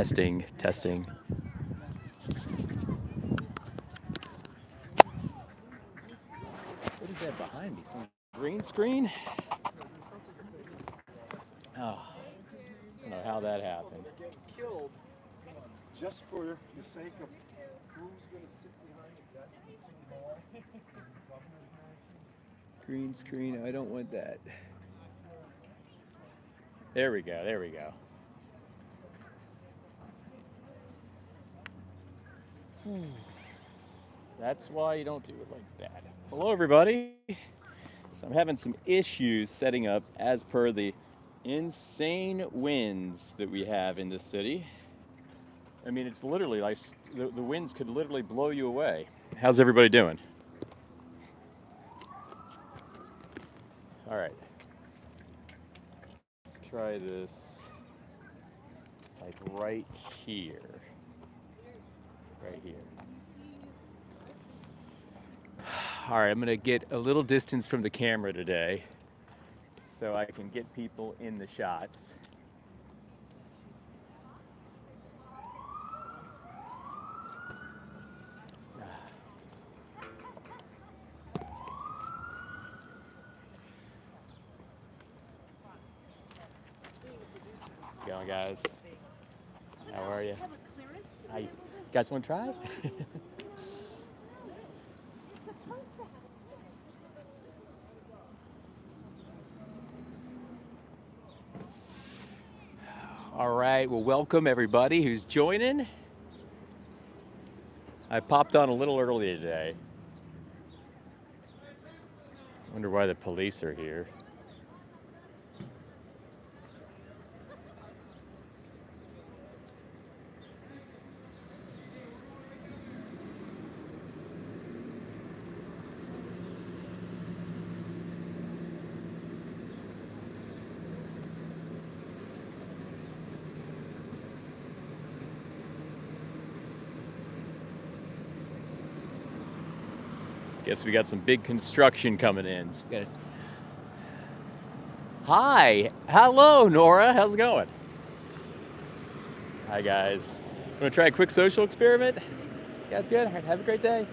Testing, testing. What is that behind me? Some green screen? Oh, I don't know how that happened. Get killed just for the sake of who's going to sit behind the desk. Green screen, I don't want that. There we go, there we go. That's why you don't do it like that. Hello, everybody. So I'm having some issues setting up as per the insane winds that we have in this city. I mean, it's literally like the winds could literally blow you away. How's everybody doing? All right. Let's try this like right here. Right here. All right, I'm gonna get a little distance from the camera today so I can get people in the shots. How's it going, guys? How are you? Hi. You guys want to try? All right, well, welcome everybody who's joining. I popped on a little early today. Wonder why the police are here. Guess we got some big construction coming in. So we gotta... Hi, hello Nora, how's it going? Hi guys. Want to try a quick social experiment? You guys good? All right, have a great day.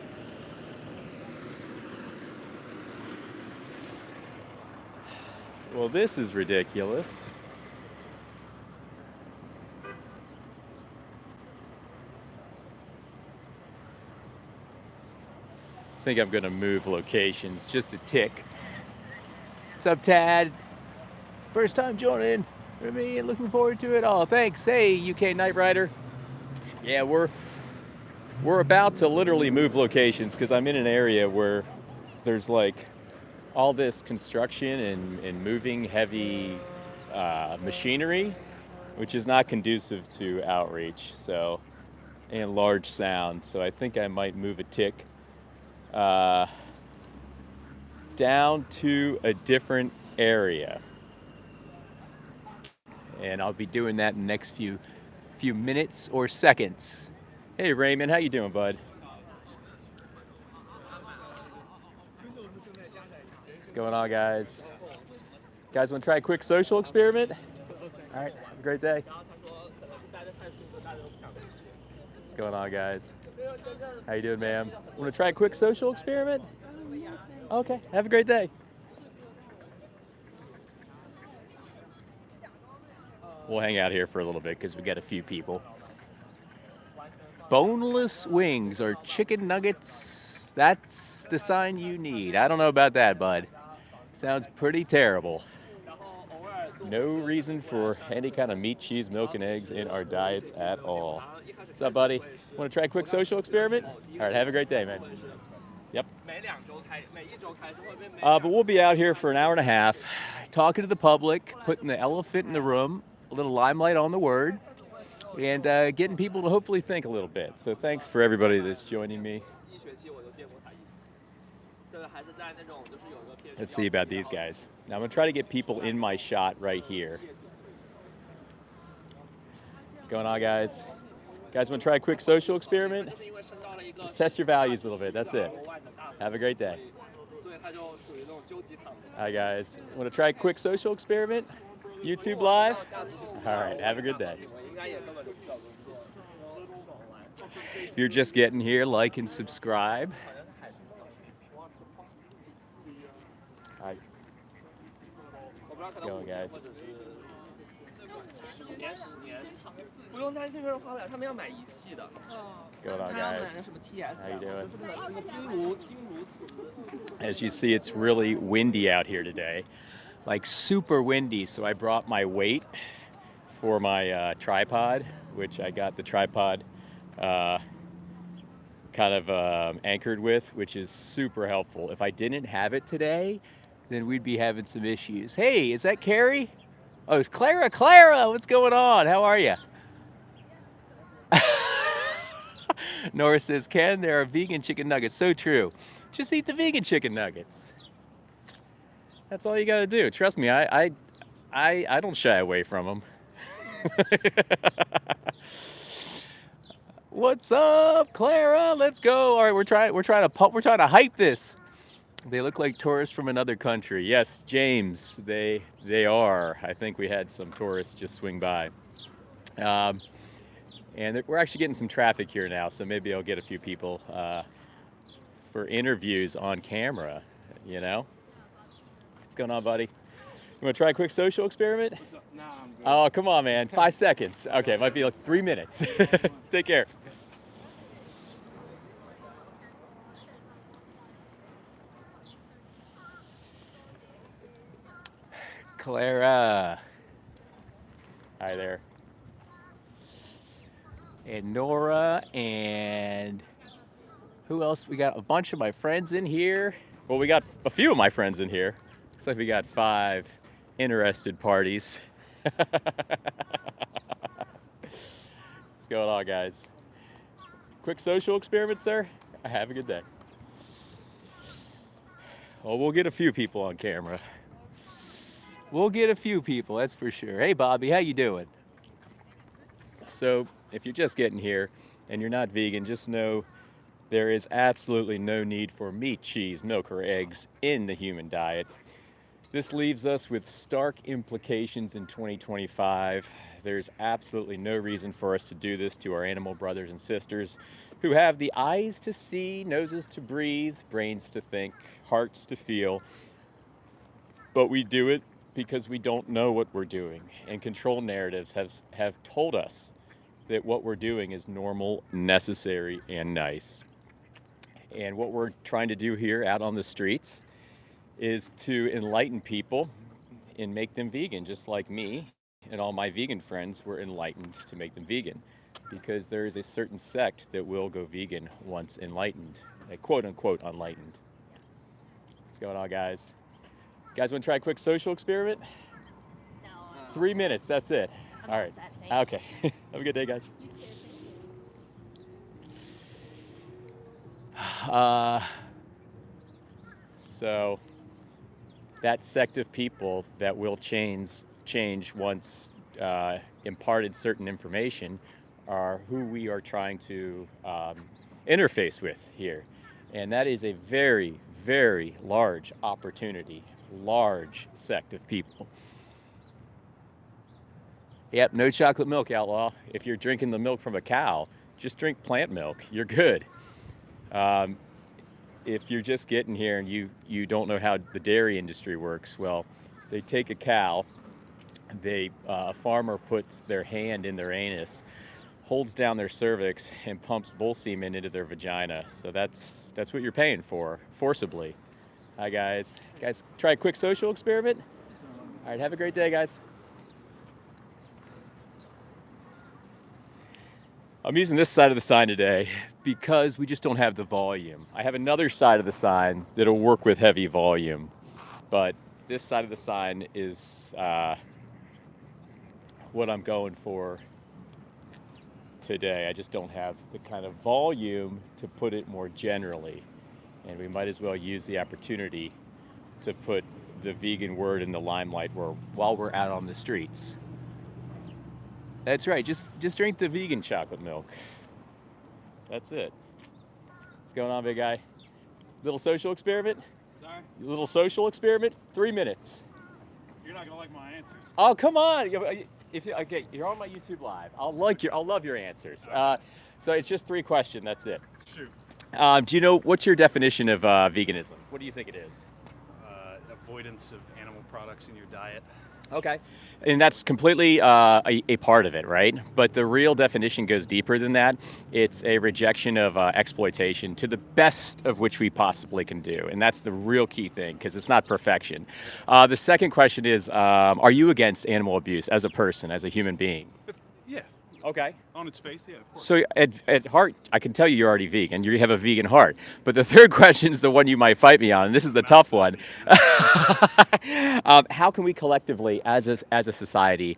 Well, this is ridiculous. I think I'm gonna move locations just a tick. What's up, Tad? First time joining for me and looking forward to it all. Thanks. Hey, UK Night Rider. Yeah, we're about to literally move locations because I'm in an area where there's like all this construction and moving heavy machinery, which is not conducive to outreach. So, and large sound. So I think I might move a tick down to a different area. And I'll be doing that in the next few minutes or seconds. Hey Raymond, how you doing, bud? What's going on, guys? Guys want to try a quick social experiment? All right, have a great day. What's going on, guys? How you doing, ma'am? Want to try a quick social experiment? Okay, have a great day. We'll hang out here for a little bit because we got a few people. Boneless wings or chicken nuggets, that's the sign you need. I don't know about that, bud. Sounds pretty terrible. No reason for any kind of meat, cheese, milk, and eggs in our diets at all. What's up, buddy? Want to try a quick social experiment? All right, have a great day, man. Yep. But we'll be out here for an hour and a half, talking to the public, putting the elephant in the room, a little limelight on the word, and getting people to hopefully think a little bit. So thanks for everybody that's joining me. Let's see about these guys. Now I'm gonna try to get people in my shot right here. What's going on, guys? Guys wanna try a quick social experiment? Just test your values a little bit, that's it. Have a great day. Hi guys, wanna try a quick social experiment? YouTube Live? All right, have a good day. If you're just getting here, like and subscribe. All right. Let's go, guys. 不用担心这个花不了，他们要买仪器的。What's going on, guys? How you doing? 那个金炉瓷。 As you see, it's really windy out here today, like super windy. So I brought my weight for my tripod, which I got the tripod kind of anchored with, which is super helpful. If I didn't have it today, then we'd be having some issues. Hey, is that Carrie? Oh, it's Clara. Clara, what's going on? How are you? Nora says, Ken, there are vegan chicken nuggets. So true. Just eat the vegan chicken nuggets. That's all you got to do. Trust me, I don't shy away from them. What's up, Clara? Let's go. All right, we're trying to hype this. They look like tourists from another country. Yes, James, they are. I think we had some tourists just swing by. And we're actually getting some traffic here now, so maybe I'll get a few people for interviews on camera, you know? What's going on, buddy? You want to try a quick social experiment? Nah, I'm good. Oh, come on, man. 5 seconds. Okay, it might be like 3 minutes. Take care. Clara. Hi there. And Nora, and who else? We got a bunch of my friends in here. Well, we got a few of my friends in here. Looks like we got 5 interested parties. What's going on, guys? Quick social experiment, sir? Have a good day. Well, we'll get a few people on camera. We'll get a few people, that's for sure. Hey, Bobby, how you doing? So, if you're just getting here and you're not vegan, just know there is absolutely no need for meat, cheese, milk, or eggs in the human diet. This leaves us with stark implications in 2025. There's absolutely no reason for us to do this to our animal brothers and sisters who have the eyes to see, noses to breathe, brains to think, hearts to feel. But we do it because we don't know what we're doing. And control narratives have told us that what we're doing is normal, necessary, and nice. And what we're trying to do here out on the streets is to enlighten people and make them vegan, just like me and all my vegan friends were enlightened to make them vegan. Because there is a certain sect that will go vegan once enlightened, like quote unquote enlightened. What's going on, guys? You guys want to try a quick social experiment? No. 3 minutes, that's it. I'm All right. upset, thanks. Okay. Have a good day, guys. So that sect of people that will change once imparted certain information are who we are trying to interface with here. And that is a very, very large opportunity, large sect of people. Yep, no chocolate milk, outlaw. If you're drinking the milk from a cow, just drink plant milk. You're good. If you're just getting here and you don't know how the dairy industry works, well, they take a cow, a farmer puts their hand in their anus, holds down their cervix, and pumps bull semen into their vagina. So that's what you're paying for, forcibly. Hi, guys. Guys, try a quick social experiment? All right, have a great day, guys. I'm using this side of the sign today because we just don't have the volume. I have another side of the sign that'll work with heavy volume, but this side of the sign is what I'm going for today. I just don't have the kind of volume to put it more generally, and we might as well use the opportunity to put the vegan word in the limelight while we're out on the streets. That's right, just drink the vegan chocolate milk. That's it. What's going on, big guy? Little social experiment? Sorry? Little social experiment? 3 minutes. You're not gonna like my answers. Oh, come on. If you, okay, you're on my YouTube live. I'll love your answers. So it's just 3 questions. That's it. Shoot. Do you know what's your definition of veganism? What do you think it is? Avoidance of animal products in your diet. Okay. And that's completely a part of it, right? But the real definition goes deeper than that. It's a rejection of exploitation to the best of which we possibly can do. And that's the real key thing, because it's not perfection. The second question is, are you against animal abuse as a person, as a human being? Yeah. Okay. On its face, yeah, of course. So at heart, I can tell you're already vegan. You have a vegan heart. But the third question is the one you might fight me on, and this is the tough one. How can we collectively, as a society,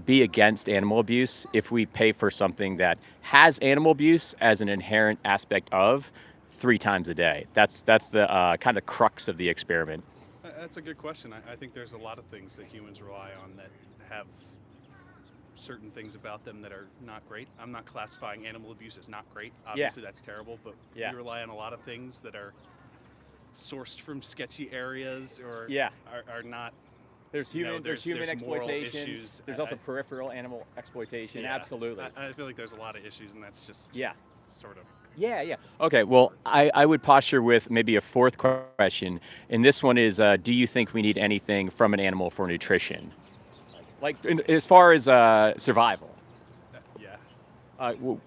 be against animal abuse if we pay for something that has animal abuse as an inherent aspect of 3 times a day? That's the kind of crux of the experiment. That's a good question. I think there's a lot of things that humans rely on that have certain things about them that are not great. I'm not classifying animal abuse as not great. Obviously, that's terrible, but Yeah. we rely on a lot of things that are sourced from sketchy areas or Yeah. are not. There's You know, human, there's human there's moral exploitation. issues. There's also peripheral animal exploitation. Yeah. Absolutely. I feel like there's a lot of issues, and that's just Yeah. sort of. Yeah. Okay, well, I would posture with maybe a fourth question, and this one is, do you think we need anything from an animal for nutrition? Like, as far as survival? Yeah.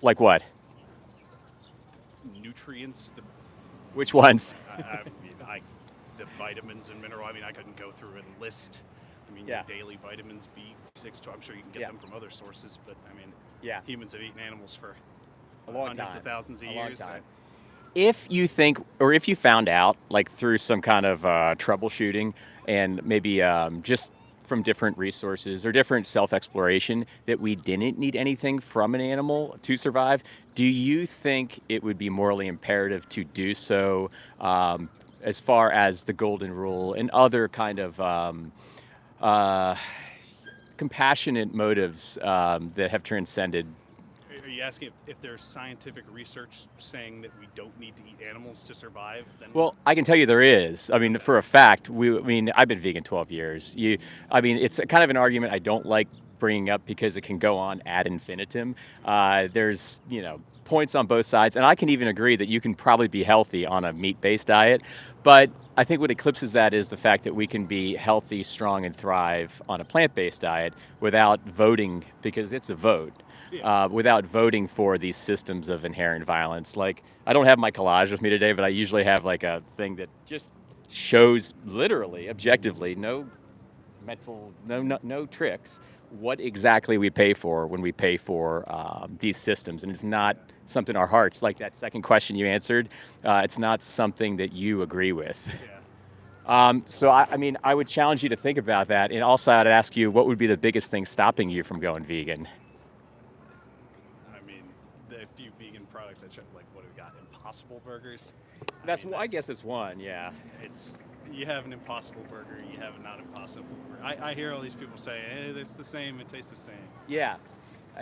Like what? Nutrients. Which ones? The vitamins and mineral. I mean, I couldn't go through and list. I mean, Yeah. your daily vitamins, B6. I'm sure you can get them from other sources, but I mean, Yeah. humans have eaten animals for A long hundreds time. of thousands of A long years. time. If you think, or if you found out, like through some kind of troubleshooting and maybe just from different resources or different self-exploration, that we didn't need anything from an animal to survive, do you think it would be morally imperative to do so, as far as the golden rule and other kind of uh, compassionate motives that have transcended? Are you asking if there's scientific research saying that we don't need to eat animals to survive? Then Well, I can tell you there is. I mean, for a fact, I've been vegan 12 years. It's kind of an argument I don't like bringing up because it can go on ad infinitum. There's, points on both sides, and I can even agree that you can probably be healthy on a meat-based diet. But I think what eclipses that is the fact that we can be healthy, strong, and thrive on a plant-based diet without voting, because it's a vote. Without voting for these systems of inherent violence. Like, I don't have my collage with me today, but I usually have like a thing that just shows literally, objectively, no tricks, what exactly we pay for when we pay for these systems. And it's not something our hearts, like that second question you answered, it's not something that you agree with. So I would challenge you to think about that. And also I'd ask you, what would be the biggest thing stopping you from going vegan? I mean, the few vegan products I tried, like what have we got? Impossible burgers. I guess it's one, yeah. It's you have an Impossible burger, you have a not Impossible burger. I hear all these people say, "Hey, it's the same. It tastes the same." Yeah.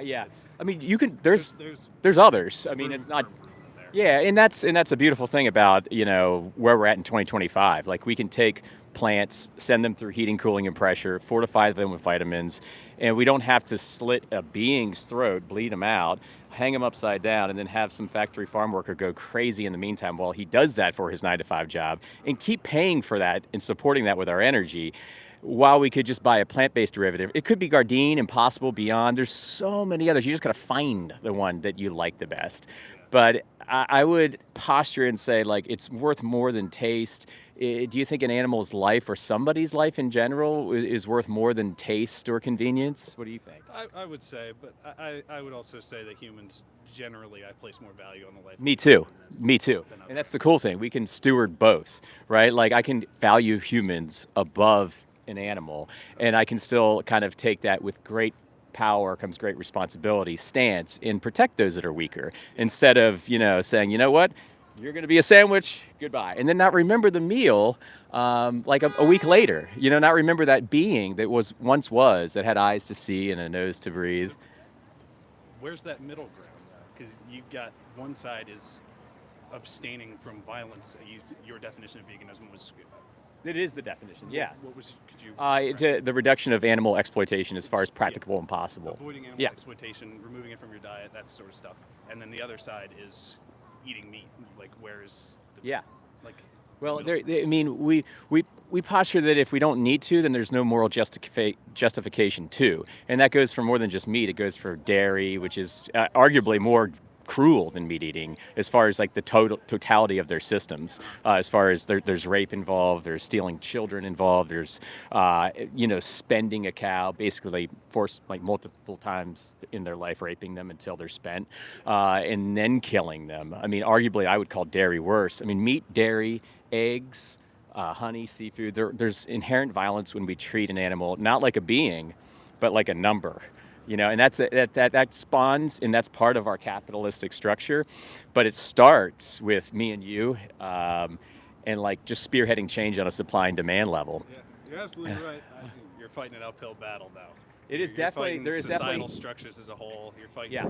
Yeah. It's- I mean, you can. There's there's others. I mean, room it's not. for improvement there. Yeah, and that's a beautiful thing about where we're at in 2025. Like, we can take plants, send them through heating, cooling, and pressure, fortify them with vitamins, and we don't have to slit a being's throat, bleed them out, hang them upside down, and then have some factory farm worker go crazy in the meantime while he does that for his 9-to-5 job, and keep paying for that and supporting that with our energy. While we could just buy a plant-based derivative. It could be Gardein, Impossible, Beyond. There's so many others. You just got to find the one that you like the best. But I would posture and say, like, it's worth more than taste. Do you think an animal's life or somebody's life in general is worth more than taste or convenience? What do you think? I would say, but I would also say that humans generally, I place more value on the life. Me too. And that's the cool thing. We can steward both, right? Like, I can value humans above an animal, and I can still kind of take that with great power comes great responsibility stance and protect those that are weaker, instead of saying, you know what, you're going to be a sandwich, goodbye, and then not remember the meal like a week later. Not remember that being that that had eyes to see and a nose to breathe. Where's that middle ground though? Because you've got one side is abstaining from violence. Your definition of veganism was It is the definition. Yeah. What was? Could you? The reduction of animal exploitation as far as practicable and possible. Avoiding animal Yeah. exploitation, removing it from your diet, that sort of stuff. And then the other side is eating meat. Like, where is the, Yeah. like? Well, the middle? I mean, we posture that if we don't need to, then there's no moral justification to, and that goes for more than just meat. It goes for dairy, which is arguably more cruel than meat eating, as far as like the totality of their systems. As far as there's rape involved, there's stealing children involved, there's spending a cow, basically forced like multiple times in their life, raping them until they're spent, and then killing them. I mean, arguably, I would call dairy worse. I mean, meat, dairy, eggs, honey, seafood. There's inherent violence when we treat an animal not like a being, but like a number. And that spawns, and that's part of our capitalistic structure. But it starts with me and you, and like just spearheading change on a supply and demand level. Yeah, you're absolutely right. You're fighting an uphill battle now. It is You're definitely fighting there is societal definitely structures as a whole. You're fighting Yeah.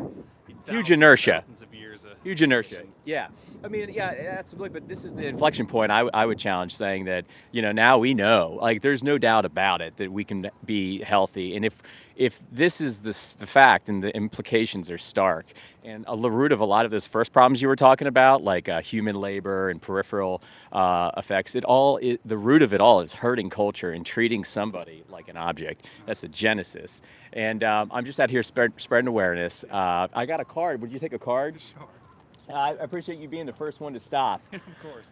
thousands, inertia. Thousands of years of Huge inertia. tradition. Yeah. I mean, yeah, absolutely. But this is the inflection point I would challenge, saying that, now we know, like, there's no doubt about it that we can be healthy. And if this is the fact, and the implications are stark, and the root of a lot of those first problems you were talking about, like human labor and peripheral effects, the root of it all is hurting culture and treating somebody like an object. That's the genesis. And I'm just out here spreading awareness. I got a card. Would you take a card? Sure. I appreciate you being the first one to stop. Of course.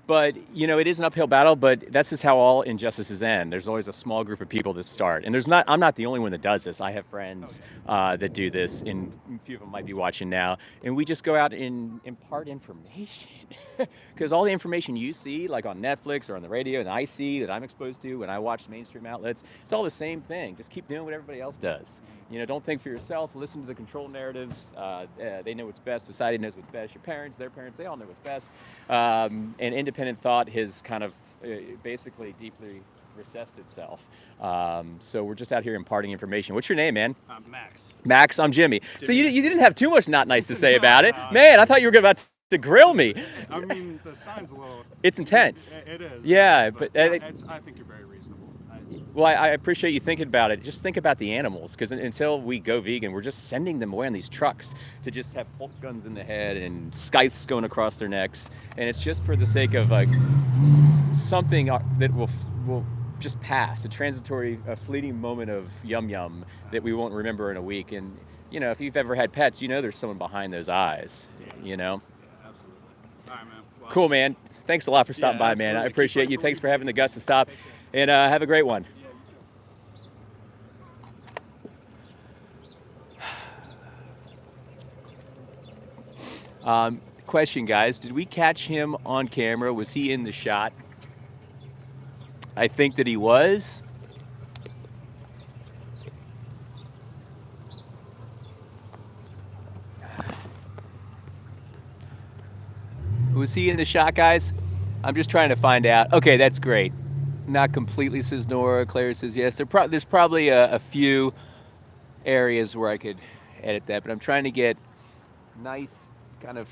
But it is an uphill battle. But that's just how all injustices end. There's always a small group of people that start, and I'm not the only one that does this. I have friends that do this, and a few of them might be watching now. And we just go out and impart information, because all the information you see, like on Netflix or on the radio, and I see that I'm exposed to when I watch mainstream outlets, it's all the same thing. Just keep doing what everybody else does. Don't think for yourself. Listen to the control narratives. They know what's best. Society knows what's best. Your parents, their parents, they all know what's best. And independent thought has kind of basically deeply recessed itself. So we're just out here imparting information. What's your name, man? Max. Max, I'm Jimmy. So you didn't have too much not nice to say No, about it. no, Man, I thought you were about to grill me. I mean, the sign's a little. It's intense. It is. Yeah, but but I think you're very reasonable. Well, I appreciate you thinking about it. Just think about the animals, because until we go vegan, we're just sending them away on these trucks to just have bolt guns in the head and scythes going across their necks, and it's just for the sake of like something that will just pass, a fleeting moment of yum yum that we won't remember in a week. And if you've ever had pets, there's someone behind those eyes. Yeah, absolutely. All right, man. Well, Cool, man. Thanks a lot for stopping by, man. absolutely. I Keep appreciate fighting you. for Thanks what for you having the believe guts to in. stop, and have a great one. Question, guys, did we catch him on camera? Was he in the shot? I think that he was. Was he in the shot, guys? I'm just trying to find out. Okay, that's great. Not completely, says Nora. Claire says yes. There's probably a few areas where I could edit that, but I'm trying to get nice kind of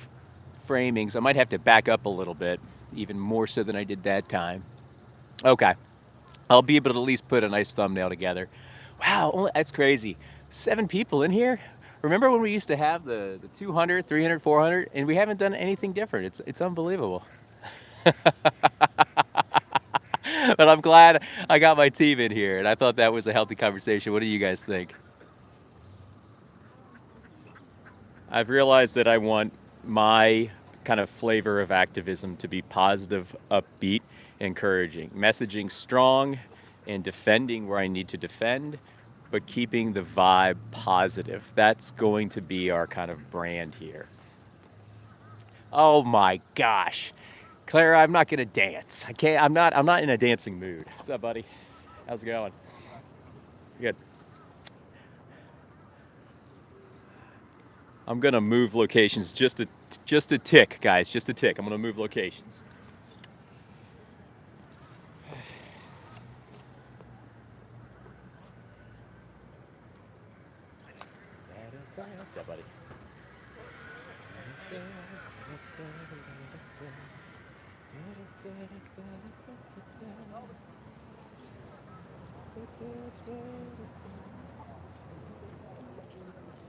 framings. I might have to back up a little bit, even more so than I did that time. Okay. I'll be able to at least put a nice thumbnail together. Wow, that's crazy. 7 people in here? Remember when we used to have the 200, 300, 400, and we haven't done anything different. It's unbelievable. But I'm glad I got my team in here, and I thought that was a healthy conversation. What do you guys think? I've realized that I want my kind of flavor of activism to be positive, upbeat, encouraging, messaging strong, and defending where I need to defend, but keeping the vibe positive. That's going to be our kind of brand here. Oh my gosh. Clara, I'm not gonna dance. I can't, I'm not in a dancing mood. What's up, buddy? How's it going? Good. I'm gonna move locations just a tick, guys, just a tick. I'm gonna move locations. What's up, buddy?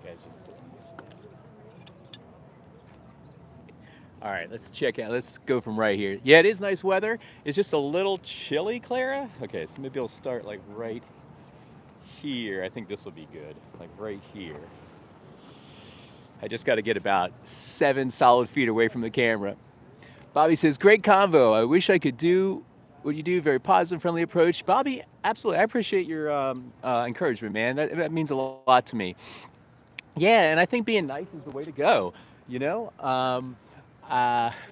Guys, just taking this. All right, let's check out. Let's go from right here. Yeah, it is nice weather. It's just a little chilly, Clara. Okay, so maybe I'll start like right here. I think this will be good. Like right here. I just got to get about 7 solid feet away from the camera. Bobby says, great convo. I wish I could do what you do. Very positive, friendly approach. Bobby, absolutely. I appreciate your encouragement, man. That means a lot to me. Yeah, and I think being nice is the way to go. You know,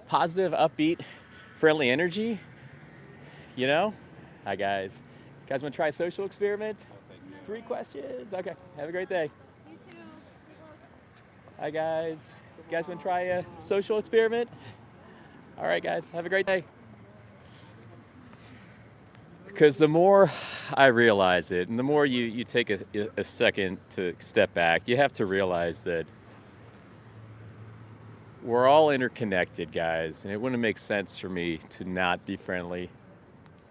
positive, upbeat, friendly energy. You know, hi guys. You guys want to try a social experiment? 3 questions. Okay, have a great day. You too. Hi guys. You guys want to try a social experiment? All right, guys, have a great day. Because the more I realize it, and the more you take a second to step back, you have to realize that we're all interconnected, guys, and it wouldn't make sense for me to not be friendly.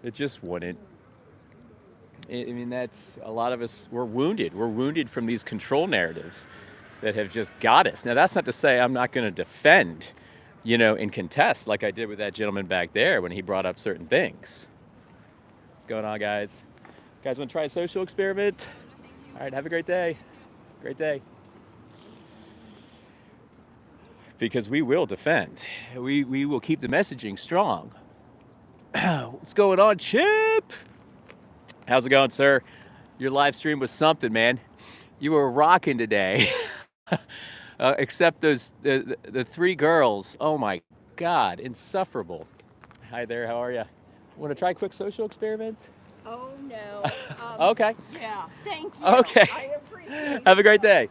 It just wouldn't. I mean, that's a lot of us, we're wounded. We're wounded from these control narratives that have just got us. Now, that's not to say I'm not going to defend, you know, and contest like I did with that gentleman back there when he brought up certain things. What's going on, guys? You guys want to try a social experiment? All right, have a great day. Great day. Because we will defend. We will keep the messaging strong. What's going on, Chip? How's it going, sir? Your live stream was something, man. You were rocking today. Except those the 3 girls. Oh my God, insufferable. Hi there, how are you? Want to try a quick social experiment? Oh no. Okay. Yeah. Thank you. Okay. I appreciate it. Have a great day.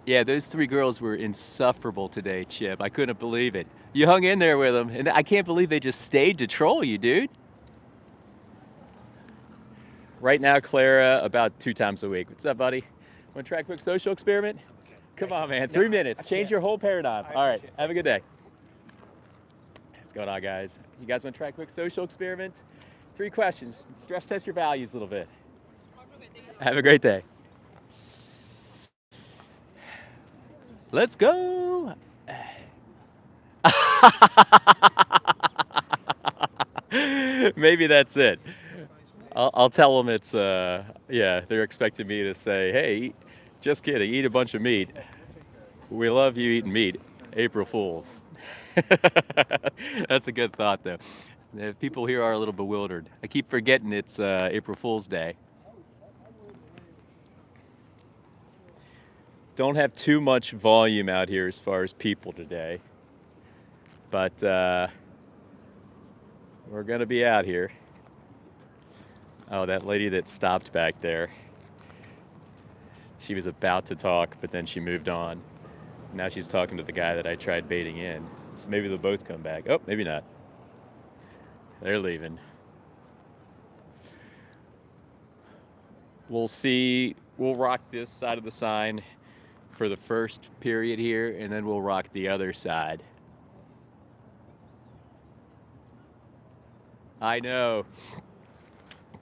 Yeah, those 3 girls were insufferable today, Chip. I couldn't believe it. You hung in there with them, and I can't believe they just stayed to troll you, dude. Right now, Clara, about 2 times a week. What's up, buddy? Want to try a quick social experiment? Come on, man. 3 minutes. Change your whole paradigm. All right. Have a good day. What's going on, guys? You guys want to try a quick social experiment? 3 questions. Stress test your values a little bit. Have a great day. Let's go. Maybe that's it. I'll tell them it's, yeah, they're expecting me to say, hey, just kidding, eat a bunch of meat. We love you eating meat. April Fools. That's a good thought, though. People here are a little bewildered. I keep forgetting it's April Fool's Day. Don't have too much volume out here as far as people today. But we're going to be out here. Oh, that lady that stopped back there. She was about to talk, but then she moved on. Now she's talking to the guy that I tried baiting in. So maybe they'll both come back. Oh, maybe not. They're leaving. We'll see. We'll rock this side of the sign for the first period here, and then we'll rock the other side. I know.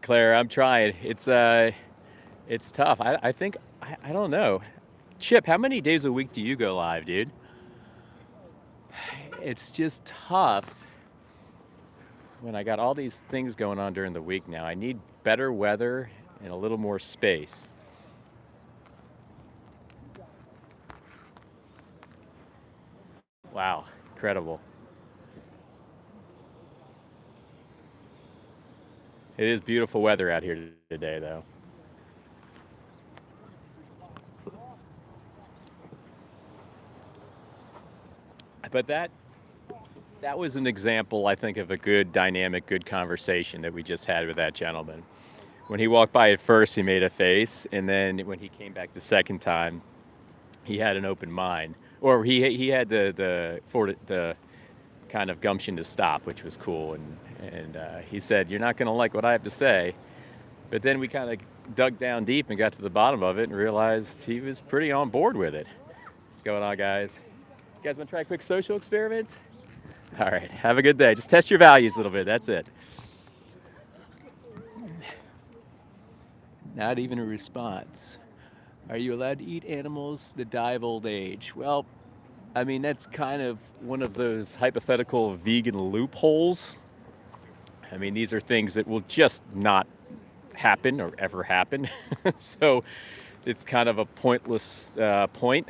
Claire, I'm trying. It's tough. I think, I don't know. Chip, how many days a week do you go live, dude? It's just tough when I got all these things going on during the week now. I need better weather and a little more space. Wow, incredible. It is beautiful weather out here today, though. But that was an example, I think, of a good dynamic, good conversation that we just had with that gentleman. When he walked by at first, he made a face, and then when he came back the second time, he had an open mind, or he had the kind of gumption to stop, which was cool. And he said, "You're not going to like what I have to say," but then we kind of dug down deep and got to the bottom of it and realized he was pretty on board with it. What's going on, guys? guys want to try a quick social experiment? All right, have a good day. Just test your values a little bit. That's it. Not even a response. Are you allowed to eat animals that die of old age? Well, I mean, that's kind of one of those hypothetical vegan loopholes. I mean, these are things that will just not happen or ever happen. So it's kind of a pointless point.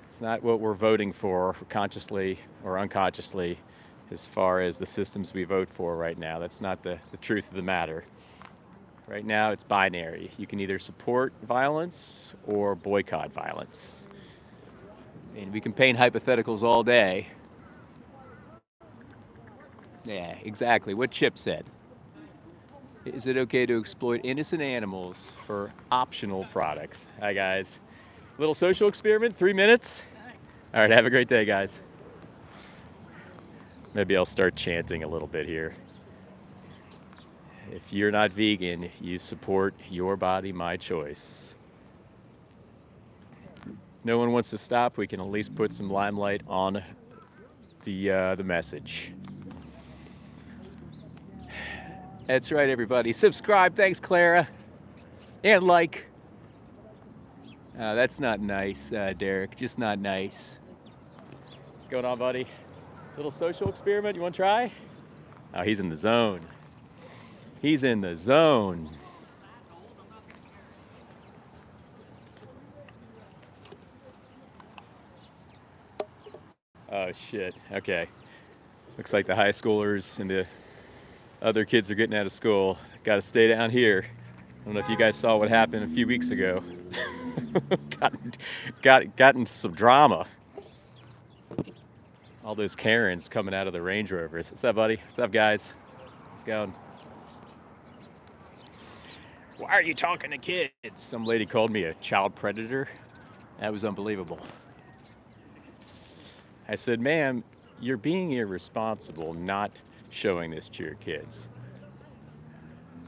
It's not what we're voting for consciously or unconsciously as far as the systems we vote for right now. That's not the truth of the matter. Right now, it's binary. You can either support violence or boycott violence. I mean, we can paint hypotheticals all day. Yeah, exactly. What Chip said. Is it okay to exploit innocent animals for optional products? Hi, guys. Little social experiment, 3 minutes. All right, have a great day, guys. Maybe I'll start chanting a little bit here. If you're not vegan, you support your body, my choice. No one wants to stop. We can at least put some limelight on the message. That's right, everybody. Subscribe. Thanks, Clara. And like. That's not nice, Derek. Just not nice. What's going on, buddy? Little social experiment. You want to try? Oh, he's in the zone. He's in the zone. Oh, shit. Okay. Looks like the high schoolers and the other kids are getting out of school. Got to stay down here. I don't know if you guys saw what happened a few weeks ago. got into some drama. All those Karens coming out of the Range Rovers. What's up, buddy? What's up, guys? How's it going? Why are you talking to kids? Some lady called me a child predator. That was unbelievable. I said, ma'am, you're being irresponsible not showing this to your kids.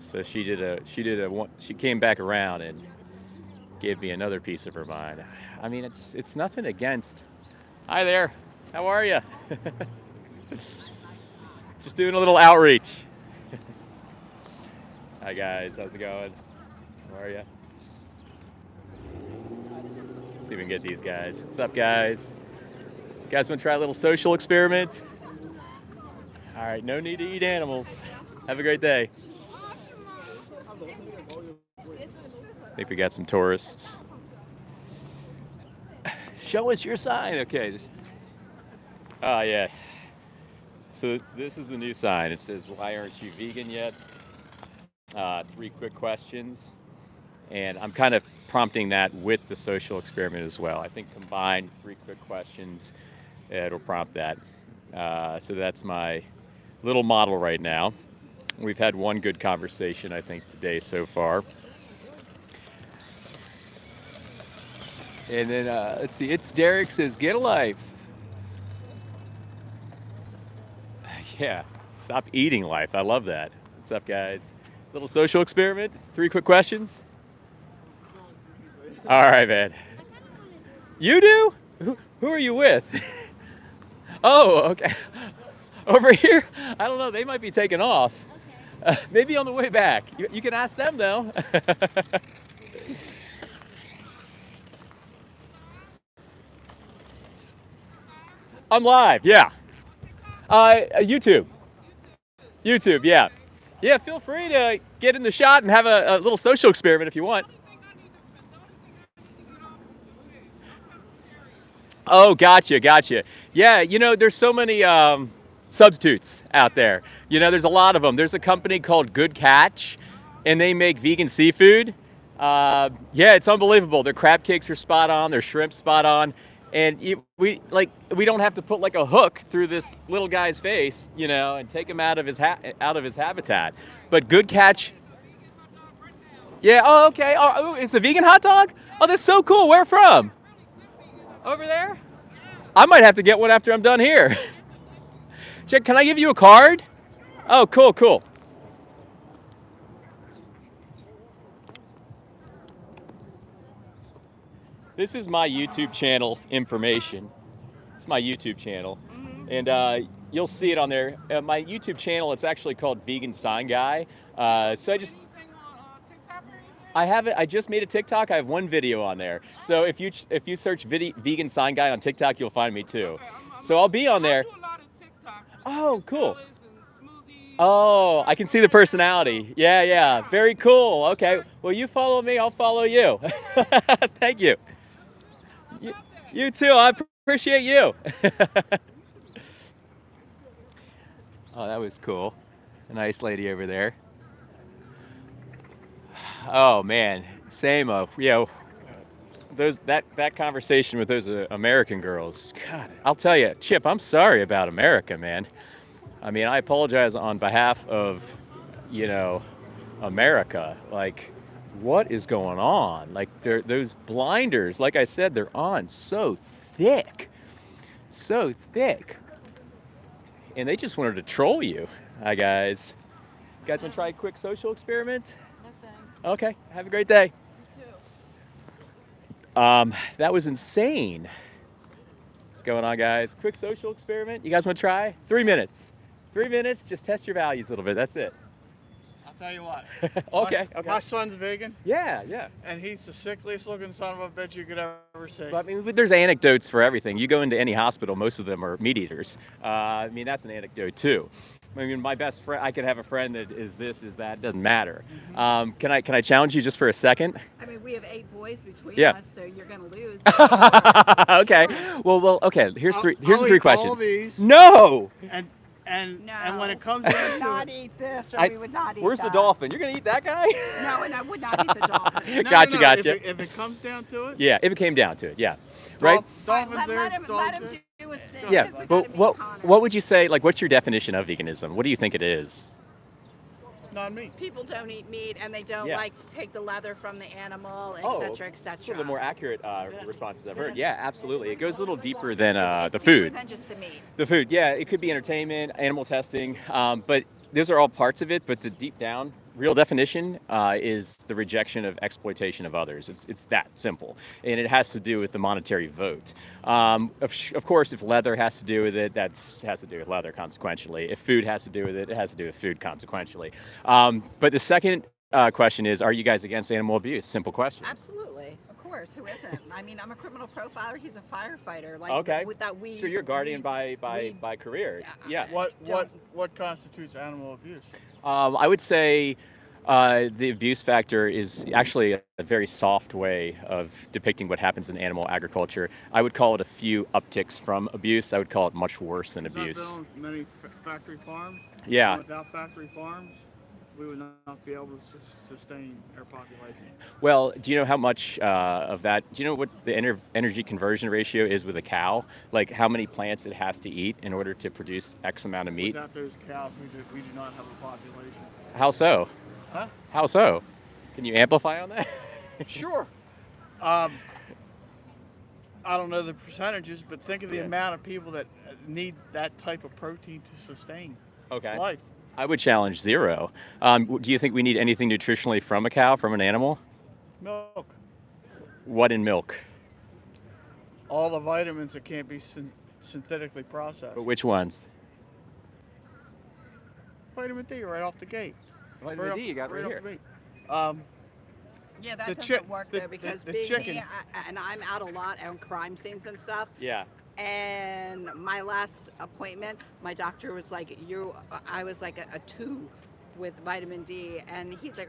So she came back around and gave me another piece of her mind. I mean, it's nothing against. Hi there. How are you? Just doing a little outreach. Hi guys, how's it going? How are you? Let's see if we can get these guys. What's up, guys? You guys want to try a little social experiment? All right, no need to eat animals. Have a great day. I think we got some tourists. Show us your sign. Okay. Oh, yeah. So this is the new sign. It says, why aren't you vegan yet? 3 quick questions. And I'm kind of prompting that with the social experiment as well. I think combined 3 quick questions, it'll prompt that. So that's my little model right now. We've had one good conversation, I think, today so far. And then, let's see, it's Derek says, get a life. Yeah, stop eating life. I love that. What's up, guys? Little social experiment, 3 quick questions. All right, man. You do? Who are you with? Oh, okay. Over here? I don't know. They might be taking off. Maybe on the way back. You can ask them, though. I'm live, yeah. YouTube, yeah. Yeah, feel free to get in the shot and have a little social experiment if you want. Oh, gotcha. Yeah, there's so many substitutes out there. There's a lot of them. There's a company called Good Catch, and they make vegan seafood. Yeah, it's unbelievable. Their crab cakes are spot on. Their shrimp spot on. And we don't have to put like a hook through this little guy's face, and take him out of his habitat. But Good Catch. Yeah. Oh, okay. Oh, it's a vegan hot dog. Oh, that's so cool. Where from? Over there. I might have to get one after I'm done here. Check. Can I give you a card? Oh, cool. This is my YouTube channel information. It's my YouTube channel, and you'll see it on there. My YouTube channel, it's actually called Vegan Sign Guy. So I have it. I just made a TikTok. I have one video on there. So if you search Vegan Sign Guy on TikTok, you'll find me too. So I'll be on there. Oh, cool. Oh, I can see the personality. Yeah, yeah. Very cool. Okay. Well, you follow me, I'll follow you. Thank you. You too. I appreciate you. Oh, that was cool. A nice lady over there. Oh man, same. That conversation with those American girls. God, I'll tell you, Chip. I'm sorry about America, man. I mean, I apologize on behalf of, America. Like, what is going on? Like, those blinders. Like I said, they're on so thick, and they just wanted to troll you. Hi guys. You guys want to try a quick social experiment? No thanks. Okay. Have a great day. You too. That was insane. What's going on, guys? Quick social experiment. You guys want to try? 3 minutes. 3 minutes. Just test your values a little bit. That's it. I'll tell you what. Okay. My son's vegan, Yeah. and he's the sickliest looking son of a bitch you could ever see. But, I mean, there's anecdotes for everything. You go into any hospital, most of them are meat eaters. I mean, that's an anecdote too. I mean, my best friend, I could have a friend that is this, is that, doesn't matter. Can I challenge you just for a second? I mean, we have 8 boys between Yeah. us, so you're going to lose. Okay. Well. Okay. Here's I'll the eat three all questions. these, No. and No. when it comes We down would to not it, eat this, or I- we would not eat Where's that. the dolphin? You're gonna eat that guy? No, and I would not eat the dolphin. no, Gotcha, no, gotcha. If it comes down to it, Yeah. If it came down to it, yeah. Right. Dolphins let, there, let him dogs do there. his thing. Yeah. because we Well, gotta be what honest. would you say? Like, what's your definition of veganism? What do you think it is? Not me. People don't eat meat, and they don't Yeah. like to take the leather from the animal, Oh, etc., etc. Some of the more accurate responses I've heard. Yeah, absolutely. It goes a little deeper than It's the deeper food. than just the meat. The food, yeah, it could be entertainment, animal testing, but those are all parts of it. But the deep down, real definition is the rejection of exploitation of others. It's that simple, and it has to do with the monetary vote. Of course, if leather has to do with it, that has to do with leather consequentially. If food has to do with it, it has to do with food consequentially. But the second question is, are you guys against animal abuse? Simple question. Absolutely, of course. Who isn't? I mean, I'm a criminal profiler. He's a firefighter. Like Okay. with that we. So you're a guardian we- by career. Yeah. What constitutes animal abuse? I would say the abuse factor is actually a very soft way of depicting what happens in animal agriculture. I would call it a few upticks from abuse. I would call it much worse than Has that abuse. been on many factory farms? Yeah. And without factory farms, we would not be able to sustain our population. Well, do you know how much of that? Do you know what the energy conversion ratio is with a cow? Like how many plants it has to eat in order to produce X amount of meat? Without those cows, we do not have a population. How so? Huh? How so? Can you amplify on that? Sure. I don't know the percentages, but think of the Yeah. amount of people that need that type of protein to sustain Okay. life. I would challenge zero. Do you think we need anything nutritionally from a cow, from an animal? Milk. What in milk? All the vitamins that can't be synthetically processed. But which ones? Vitamin D right off the gate. Vitamin D, you got right off here. the gate. Yeah, that The doesn't work the- though because the being chicken. me, and I'm out a lot on crime scenes and stuff. Yeah. And my last appointment, my doctor was like, I was like a 2 with vitamin D, and he's like,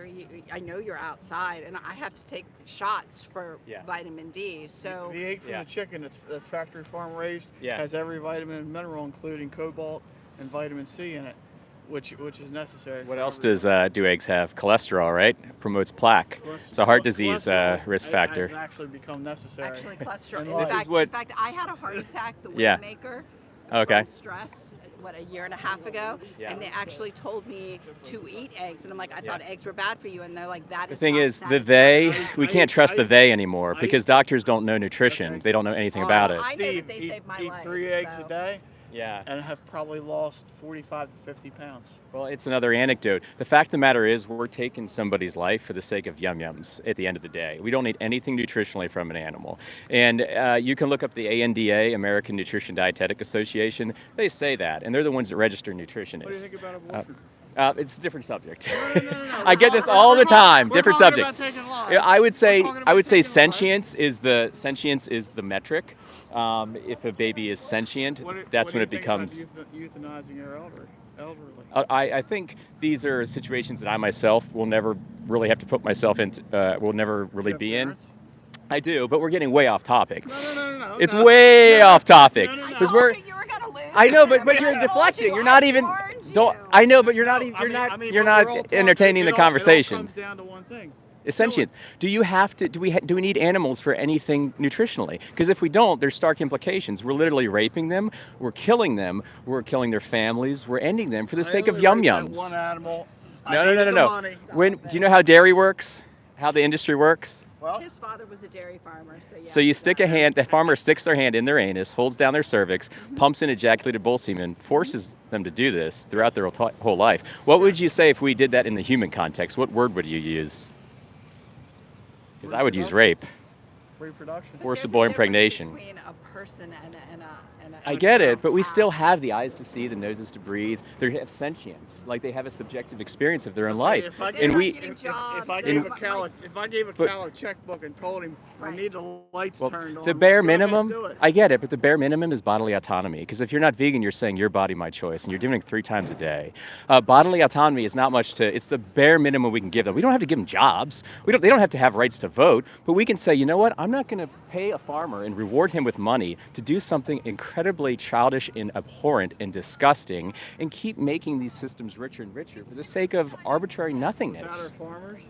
I know you're outside, and I have to take shots for Yeah. vitamin D. So The egg from Yeah. the chicken that's factory farm raised Yeah. has every vitamin and mineral, including cobalt and vitamin C in it, which is necessary. What for else everything. do eggs have? Cholesterol, right? Promotes plaque. It's a heart disease Cholesterol risk has factor. actually become necessary. actually, cholesterol. And In this is fact, what- in fact, I had a heart attack, the Yeah. Waymaker, Okay. from stress, a year and a half ago, Yeah. and they actually told me to eat eggs, and I'm like, I thought Yeah. eggs were bad for you, and they're like, that The is thing not is, the satisfying. they, I- we I- can't trust the I- they anymore I- because doctors don't know nutrition. Okay. They don't know anything Oh, about well, it. I know that Steve, they eat, saved my eat life, 3 eggs so. a day, Yeah. and have probably lost 45 to 50 pounds. Well, it's another anecdote. The fact of the matter is, we're taking somebody's life for the sake of yum-yums at the end of the day. We don't need anything nutritionally from an animal. And you can look up the ANDA, American Nutrition Dietetic Association. They say that, and they're the ones that register nutritionists. What do you think about abortion? It's a different subject. No. I get this all the time. Different subject. About taking lives. Yeah, I would say We're talking about taking lives. sentience is the metric. If a baby is sentient, that's when it becomes. Euthanizing your elderly. I think these are situations that I myself will never really have to put myself into. Will never really be in. I do, but we're getting way off topic. No. It's way off topic because we're. You were gonna lose. I know, but I you're told deflecting. you, You're not I even. warned Don't. you. I know, but you're not even. No, You're not. I mean, You're but not we're all entertaining the talking- conversation. It all comes down to one thing. It's sentient. Do you have to? Do we need animals for anything nutritionally? Because if we don't, there's stark implications. We're literally raping them. We're killing them. We're killing their families. We're ending them for the sake of I only yum raped that yums. One animal. I No. needed the money. When do you know how dairy works? How the industry works? Well, His father was a dairy farmer, so yeah. So you stick a hand. The farmer sticks their hand in their anus, holds down their cervix, pumps in ejaculated bull semen, forces them to do this throughout their whole life. What would you say if we did that in the human context? What word would you use? Because I would use rape. reproduction. But forcible there's a difference impregnation. between a person and a I get it, but we still have the eyes to see, the noses to breathe. They have sentience, like they have a subjective experience of their own life. If I They're And not we, getting If jobs, I they're gave a my- cow, my- if I gave a But- cow a checkbook and told him I Right. need the lights well, turned on, the bare go ahead and minimum, do it. I get it, but the bare minimum is bodily autonomy. Because if you're not vegan, you're saying your body, my choice, and you're doing it 3 times a day. Bodily autonomy is not much to, it's the bare minimum we can give them. We don't have to give them jobs. They don't have to have rights to vote, but we can say, you know what, I'm not going to pay a farmer and reward him with money to do something incredibly childish and abhorrent and disgusting and keep making these systems richer and richer for the sake of arbitrary Without nothingness. our farmers,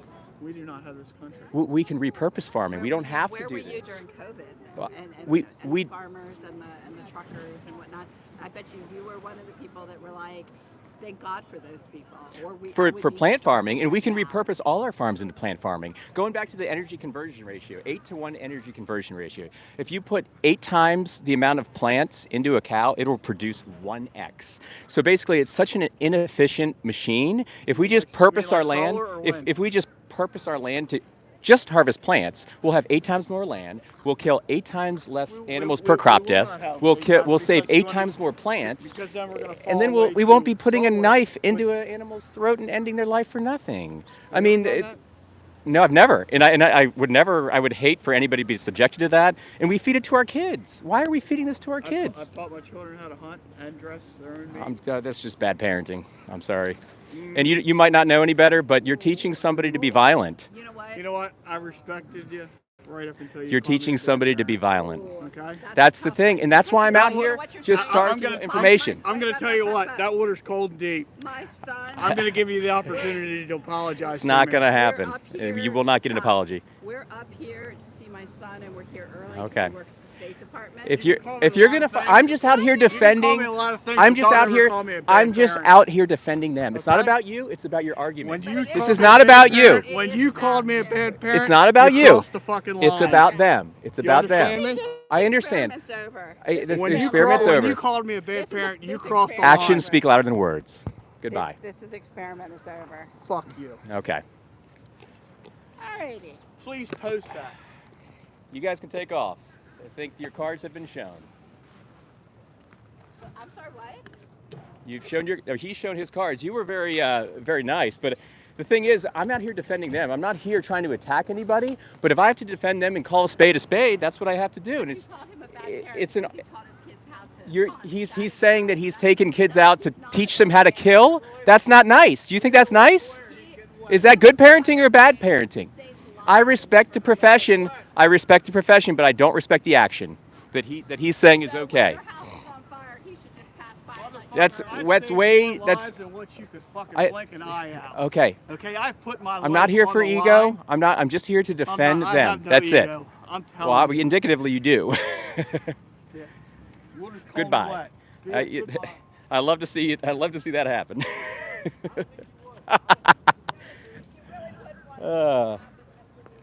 we do not have this country. We can repurpose farming. We don't have to Where do were you this. during COVID? Well, and we- the farmers and the truckers and whatnot. I bet you were one of the people that were like, thank God for those people. Or I For would be plant farming, and we can struggling now. repurpose all our farms into plant farming. Going back to the energy conversion ratio, 8-to-1 energy conversion ratio. If you put 8 times the amount of plants into a cow, it will produce 1x. So basically, it's such an inefficient machine. If we just Like, you mean purpose like our land, solar or if wind? we just purpose our land to just harvest plants, we'll have 8 times more land. We'll kill 8 times less animals per crop we will deaths. not have We'll big kill. crops We'll save because 8 then- times more plants. Because then we're gonna fall And then away we won't to be putting a solar, knife which- into an animal's throat and ending their life for nothing. I You mean, ever done that? no, I've never, and I would never. I would hate for anybody to be subjected to that. And we feed it to our kids. Why are we feeding this to our kids? I've taught my children how to hunt and dress their own meat. That's just bad parenting. I'm sorry. Mm. And you might not know any better, but you're teaching somebody to be violent. You know what? You know what? I respected you right up until you You're called me a teaching bad somebody to be parent. violent. Okay. That's the thing, and that's why I'm out here What you're just talking starting I'm gonna- information. I'm going to tell you what. That water's cold and deep. My son. I'm going to give you the opportunity to apologize. It's to not me. going to We're happen. up here- You will not get an stop. apology. We're up here to see my son, and we're here early. 'cause Okay. He works at the State Department. If You you're can call me if a you're lot gonna, of things. I'm just out here You can call defending. me a lot of things, I'm but just don't out ever here. call me a bad I'm just parent. out here defending them. It's not Okay? about you. It's about your argument. When But you it This call is me not a bad about you. parent- It When is you about called me a him. bad parent, It's not about you. crossed the fucking line. It's about them. It's Do you about them. understand me? I understand. Experiment's over. This When you experiment's call- over. When you called me a This bad is a- parent, you this crossed the experiment- line. Actions speak louder than words. Goodbye. This experiment is over. Fuck you. Okay. Alrighty. Please post that. You guys can take off. I think your cards have been shown. I'm sorry, what? You've shown he's shown his cards. You were very nice, but the thing is, I'm out here defending them. I'm not here trying to attack anybody, but if I have to defend them and call a spade, that's what I have to do. And You it's called him a bad it- parent it's an- because he taught his kids how to hunt. he's saying that he's taking kids out to teach them how to kill. That's not nice. Do you think that's nice? Is that good parenting or bad parenting? I respect the profession. I respect the profession, but I don't respect the action that he's saying is So when okay. your house is on fire, he should just pass by and let you That's burn. what's saved way more that's lives than what you could fucking I- blink an eye out. okay. Okay, I've put my I'm not life here on for the ego. line. I'm just here to defend I them. have no That's it. ego. I'm Well, telling you. indicatively you do. Yeah. We'll just call me Goodbye. what? Goodbye. I love to see it. I love to see that happen.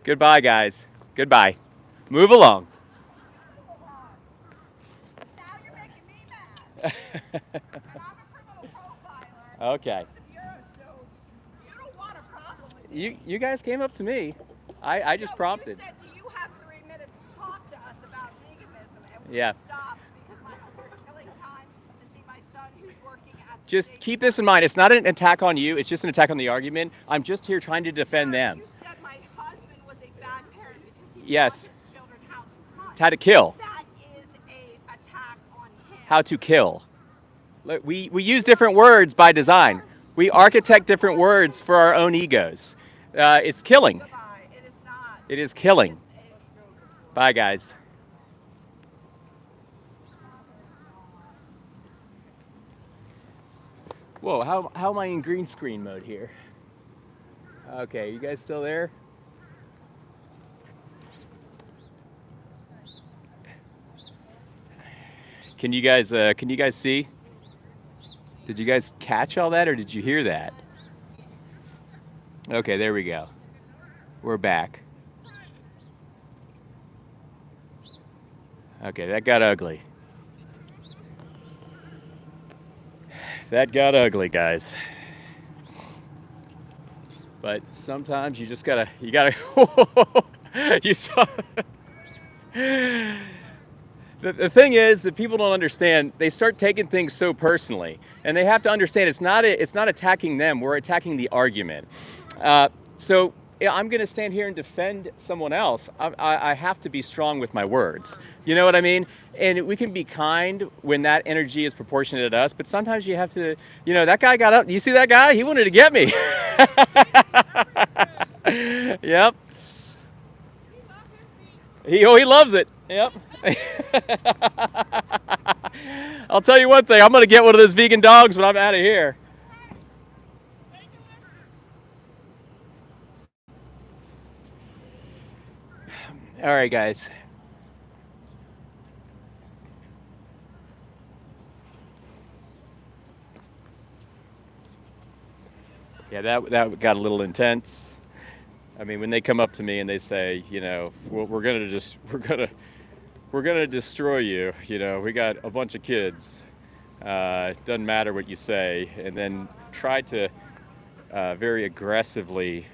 Goodbye, guys. Goodbye. Move along. Now you're making me mad. And I'm a criminal profiler. Okay. With the Bureau, so you don't want a problem with me. You guys came up to me. I just No, prompted. You said, do you have 3 minutes to talk to us about veganism? And we Yeah. stopped because we're killing time to see my son who's working at the Just state keep this in mind. It's not an attack on you. It's just an attack on the argument. I'm just here trying to defend Sir, them. You said my husband was a bad parent because he Yes. taught his children how to hunt. How to kill. That is a attack on him. How to kill. Look, we use different words by design. We architect different words for our own egos. It's killing. Goodbye. It is not. It is killing. Bye, guys. Whoa, how am I in green screen mode here? Okay, you guys still there? Can you guys see? Did you guys catch all that or did you hear that? Okay, there we go. We're back. Okay, that got ugly. That got ugly, guys. But sometimes you just gotta, you saw. The thing is that people don't understand. They start taking things so personally, and they have to understand it's not attacking them. We're attacking the argument. So yeah, I'm going to stand here and defend someone else. I have to be strong with my words. You know what I mean? And we can be kind when that energy is proportionate to us, but sometimes you have to, that guy got up. You see that guy? He wanted to get me. Yep. He loves it. Yep. I'll tell you one thing. I'm going to get one of those vegan dogs when I'm out of here. All right, guys. Yeah, that got a little intense. I mean, when they come up to me and they say, we're gonna destroy you. We got a bunch of kids. Doesn't matter what you say, and then try to very aggressively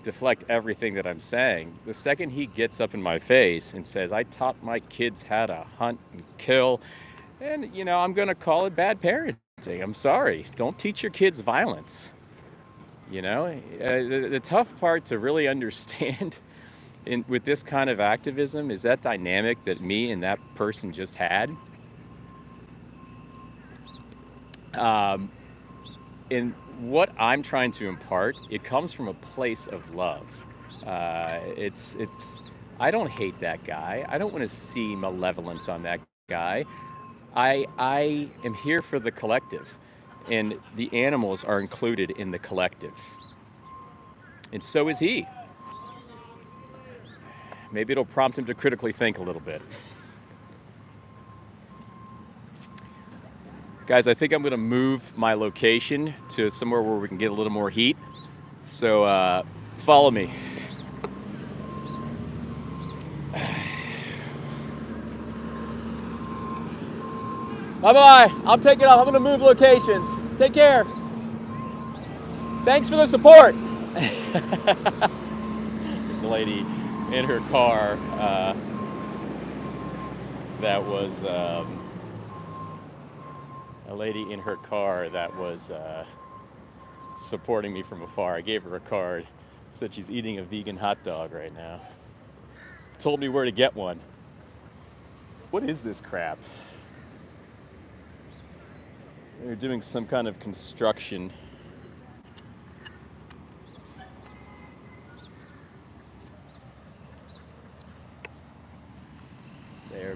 deflect everything that I'm saying. The second he gets up in my face and says, I taught my kids how to hunt and kill, and I'm gonna call it bad parenting. I'm sorry. Don't teach your kids violence. The tough part to really understand with this kind of activism is that dynamic that me and that person just had. In what I'm trying to impart, it comes from a place of love. I don't hate that guy. I don't want to see malevolence on that guy. I am here for the collective, and the animals are included in the collective. And so is he. Maybe it'll prompt him to critically think a little bit. Guys, I think I'm going to move my location to somewhere where we can get a little more heat. So follow me. Bye-bye. I'll take it off. I'm going to move locations. Take care. Thanks for the support. There's a lady in her car that was... a lady in her car that was supporting me from afar. I gave her a card, said she's eating a vegan hot dog right now. Told me where to get one. What is this crap? They're doing some kind of construction. There.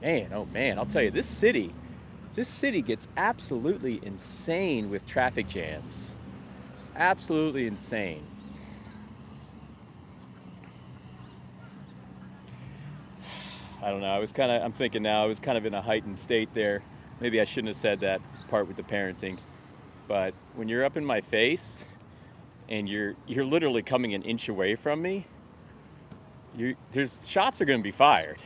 Man, oh man, I'll tell you, this city gets absolutely insane with traffic jams. Absolutely insane. I don't know. I'm thinking now, I was kind of in a heightened state there. Maybe I shouldn't have said that part with the parenting. But when you're up in my face and you're literally coming an inch away from me, shots are going to be fired.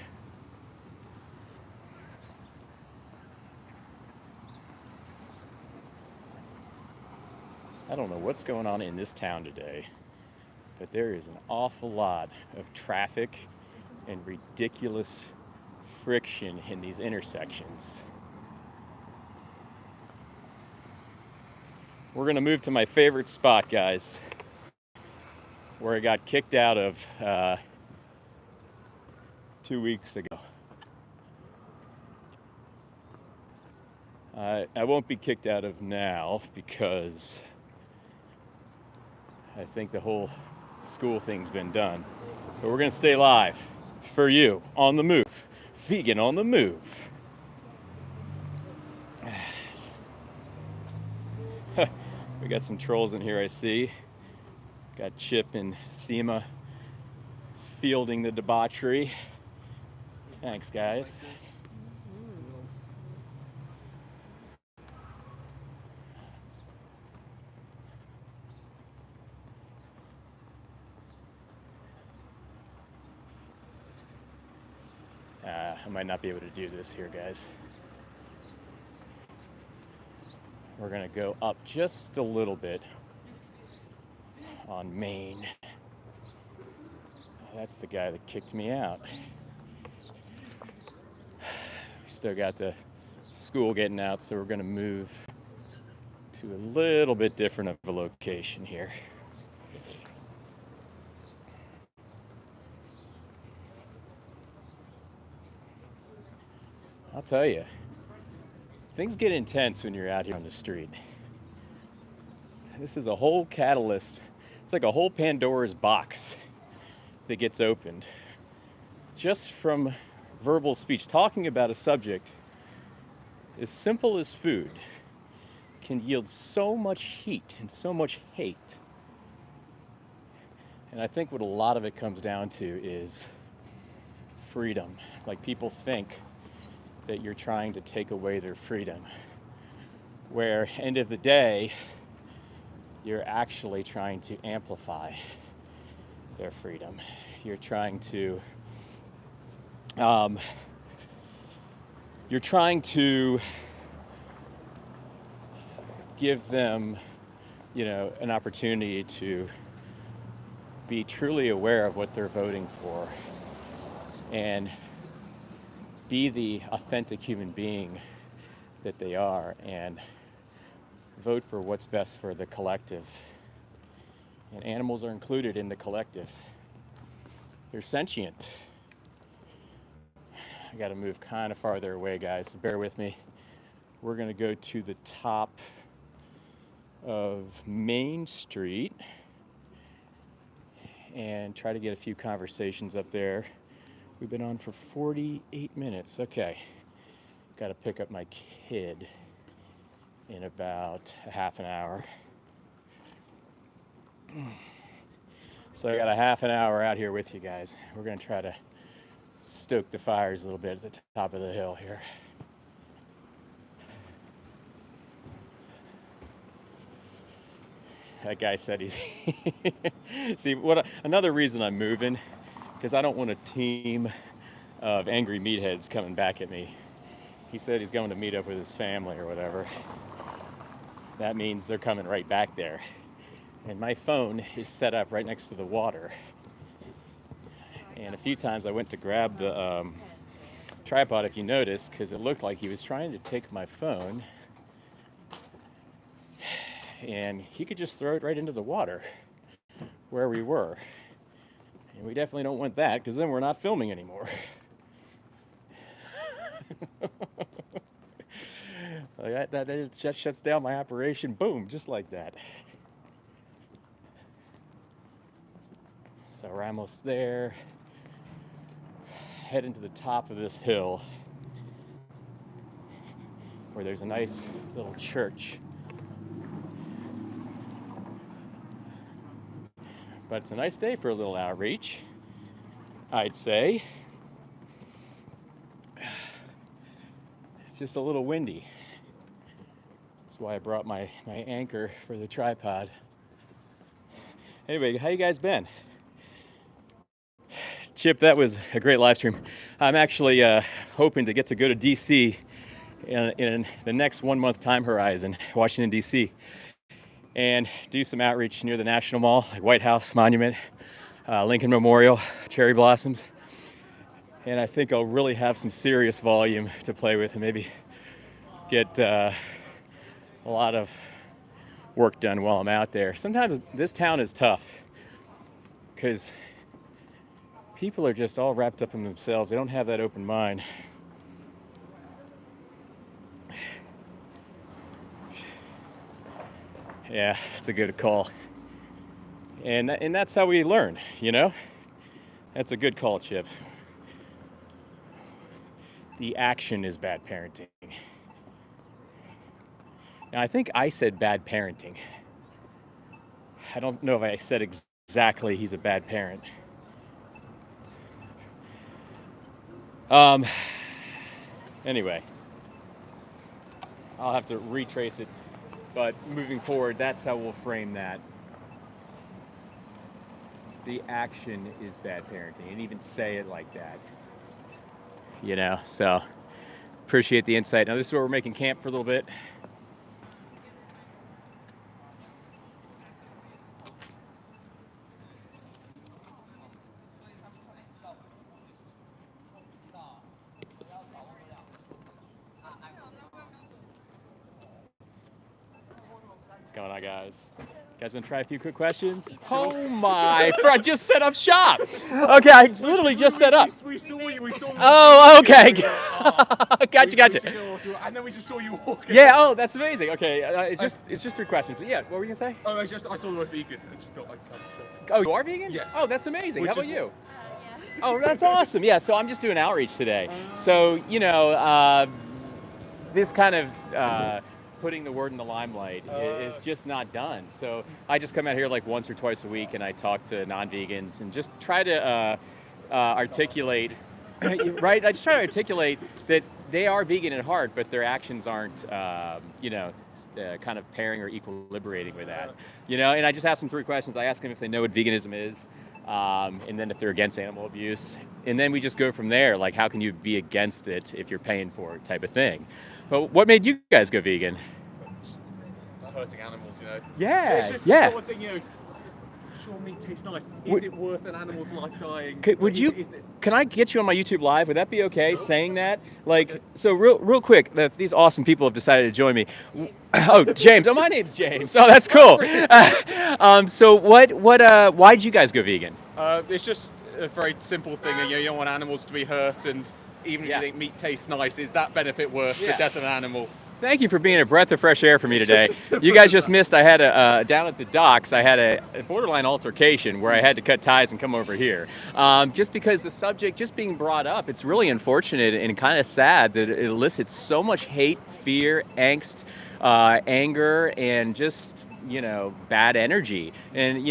I don't know what's going on in this town today, but there is an awful lot of traffic and ridiculous friction in these intersections. We're gonna move to my favorite spot, guys, where I got kicked out of 2 weeks ago. I won't be kicked out of now because I think the whole school thing's been done. But we're gonna stay live for you on the move. Vegan on the move. We got some trolls in here, I see. Got Chip and Seema fielding the debauchery. Thanks, guys. I might not be able to do this here, guys. We're gonna go up just a little bit on Main. That's the guy that kicked me out. We still got the school getting out, so we're gonna move to a little bit different of a location here. I'll tell you, things get intense when you're out here on the street. This is a whole catalyst. It's like a whole Pandora's box that gets opened just from verbal speech. Talking about a subject as simple as food can yield so much heat and so much hate. And I think what a lot of it comes down to is freedom. Like, people think that you're trying to take away their freedom, where end of the day you're actually trying to amplify their freedom. You're trying to give them, an opportunity to be truly aware of what they're voting for and be the authentic human being that they are and vote for what's best for the collective. And animals are included in the collective. They're sentient. I gotta move kind of farther away, guys, so bear with me. We're gonna go to the top of Main Street and try to get a few conversations up there. We've been on for 48 minutes. Okay. Got to pick up my kid in about a half an hour. So I got a half an hour out here with you guys. We're going to try to stoke the fires a little bit at the top of the hill here. That guy said he's... See, another reason I'm moving, because I don't want a team of angry meatheads coming back at me. He said he's going to meet up with his family or whatever. That means they're coming right back there. And my phone is set up right next to the water. And a few times I went to grab the tripod, if you notice, because it looked like he was trying to take my phone and he could just throw it right into the water where we were. And we definitely don't want that, because then we're not filming anymore. Like that just shuts down my operation, boom, just like that. So we're almost there. Heading to the top of this hill where there's a nice little church. But it's a nice day for a little outreach, I'd say. It's just a little windy. That's why I brought my anchor for the tripod. Anyway, how you guys been? Chip, that was a great live stream. I'm actually hoping to get to go to DC in the next 1 month time horizon, Washington, DC. and do some outreach near the National Mall, like White House Monument, Lincoln Memorial, cherry blossoms. And I think I'll really have some serious volume to play with and maybe get a lot of work done while I'm out there. Sometimes this town is tough because people are just all wrapped up in themselves. They don't have that open mind. Yeah, it's a good call. And that's how we learn, you know? That's a good call, Chip. The action is bad parenting. Now, I think I said bad parenting. I don't know if I said exactly he's a bad parent. Anyway, I'll have to retrace it. But moving forward, that's how we'll frame that. The action is bad parenting, and even say it like that. You know, so appreciate the insight. Now this is where we're making camp for a little bit. What's going on, guys? You guys want to try a few quick questions? Oh my! I just set up shop. Okay, I literally just set up. We saw you. We saw you. Oh, okay. Gotcha. And then we just saw you walking. Yeah. Oh, that's amazing. Okay, it's just 3 questions. But yeah, what were you gonna say? Oh, I saw you were vegan. I just thought I'd come. Oh, you are vegan? Yes. Oh, that's amazing. Which How about is- you? Oh, that's awesome. Yeah. So I'm just doing outreach today. So you know, this kind of. Putting the word in the limelight is just not done. So I just come out here like once or twice a week and I talk to non-vegans and just try to articulate, right? I just try to articulate that they are vegan at heart, but their actions aren't, kind of pairing or equilibrating with that. You know, and I just ask them 3 questions. I ask them if they know what veganism is, and then if they're against animal abuse. And then we just go from there, like how can you be against it if you're paying for it type of thing. But what made you guys go vegan? Hurting animals, you know. Yeah, So it's just yeah. the sort of thing, you know, sure meat tastes nice. Is it worth an animal's life dying? Would you? Is it- Can I get you on my YouTube live? Would that be okay? Saying that, like, so real quick. These awesome people have decided to join me. Oh, James. Oh, my name's James. Oh, that's cool. So why'd you guys go vegan? It's just a very simple thing. You know, you don't want animals to be hurt, and even if Yeah. you think meat tastes nice, is that benefit worth Yeah. the death of an animal? Thank you for being a breath of fresh air for me It's today. just as simple You guys as just that. missed. I had down at the docks. I had a borderline altercation where I had to cut ties and come over here, just because the subject just being brought up. It's really unfortunate and kind of sad that it elicits so much hate, fear, angst, anger, and just bad energy. And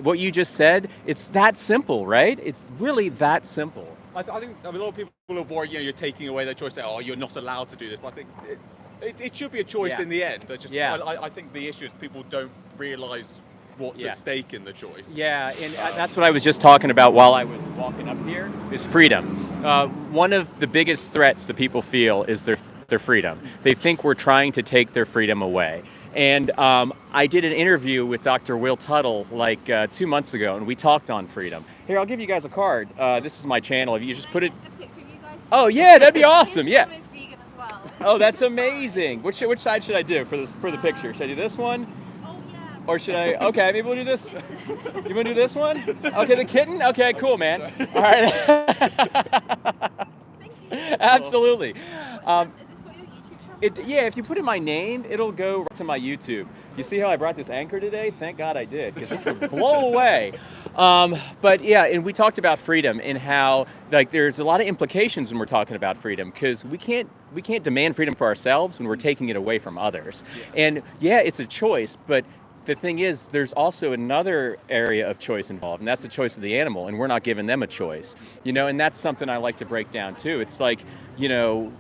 what you just said. It's that simple, right? It's really that simple. I think a lot of people are worried, you're taking away their choice. Say, oh, you're not allowed to do this. But I think it should be a choice Yeah. in the end. Yeah. I think the issue is people don't realise what's Yeah. at stake in the choice. Yeah, and that's what I was just talking about while I was walking up here, is freedom. One of the biggest threats that people feel is their freedom. They think we're trying to take their freedom away. And I did an interview with Dr. Will Tuttle like 2 months ago, and we talked on freedom. Here, I'll give you guys a card. This is my channel. If you just put it... Oh, yeah, that'd be awesome, yeah. Oh, that's amazing. Which side should I do for the picture? Should I do this one? Or should I? Okay, maybe we'll do this. You want to do this one? Okay, the kitten? Okay, cool, man. All right. Absolutely. Yeah, if you put in my name, it'll go right to my YouTube. You see how I brought this anchor today? Thank God I did, because this would blow away. But yeah, and we talked about freedom and how there's a lot of implications when we're talking about freedom, because we can't demand freedom for ourselves when we're taking it away from others. Yeah. And yeah, it's a choice, but the thing is, there's also another area of choice involved, and that's the choice of the animal, and we're not giving them a choice. And that's something I like to break down too. It's like,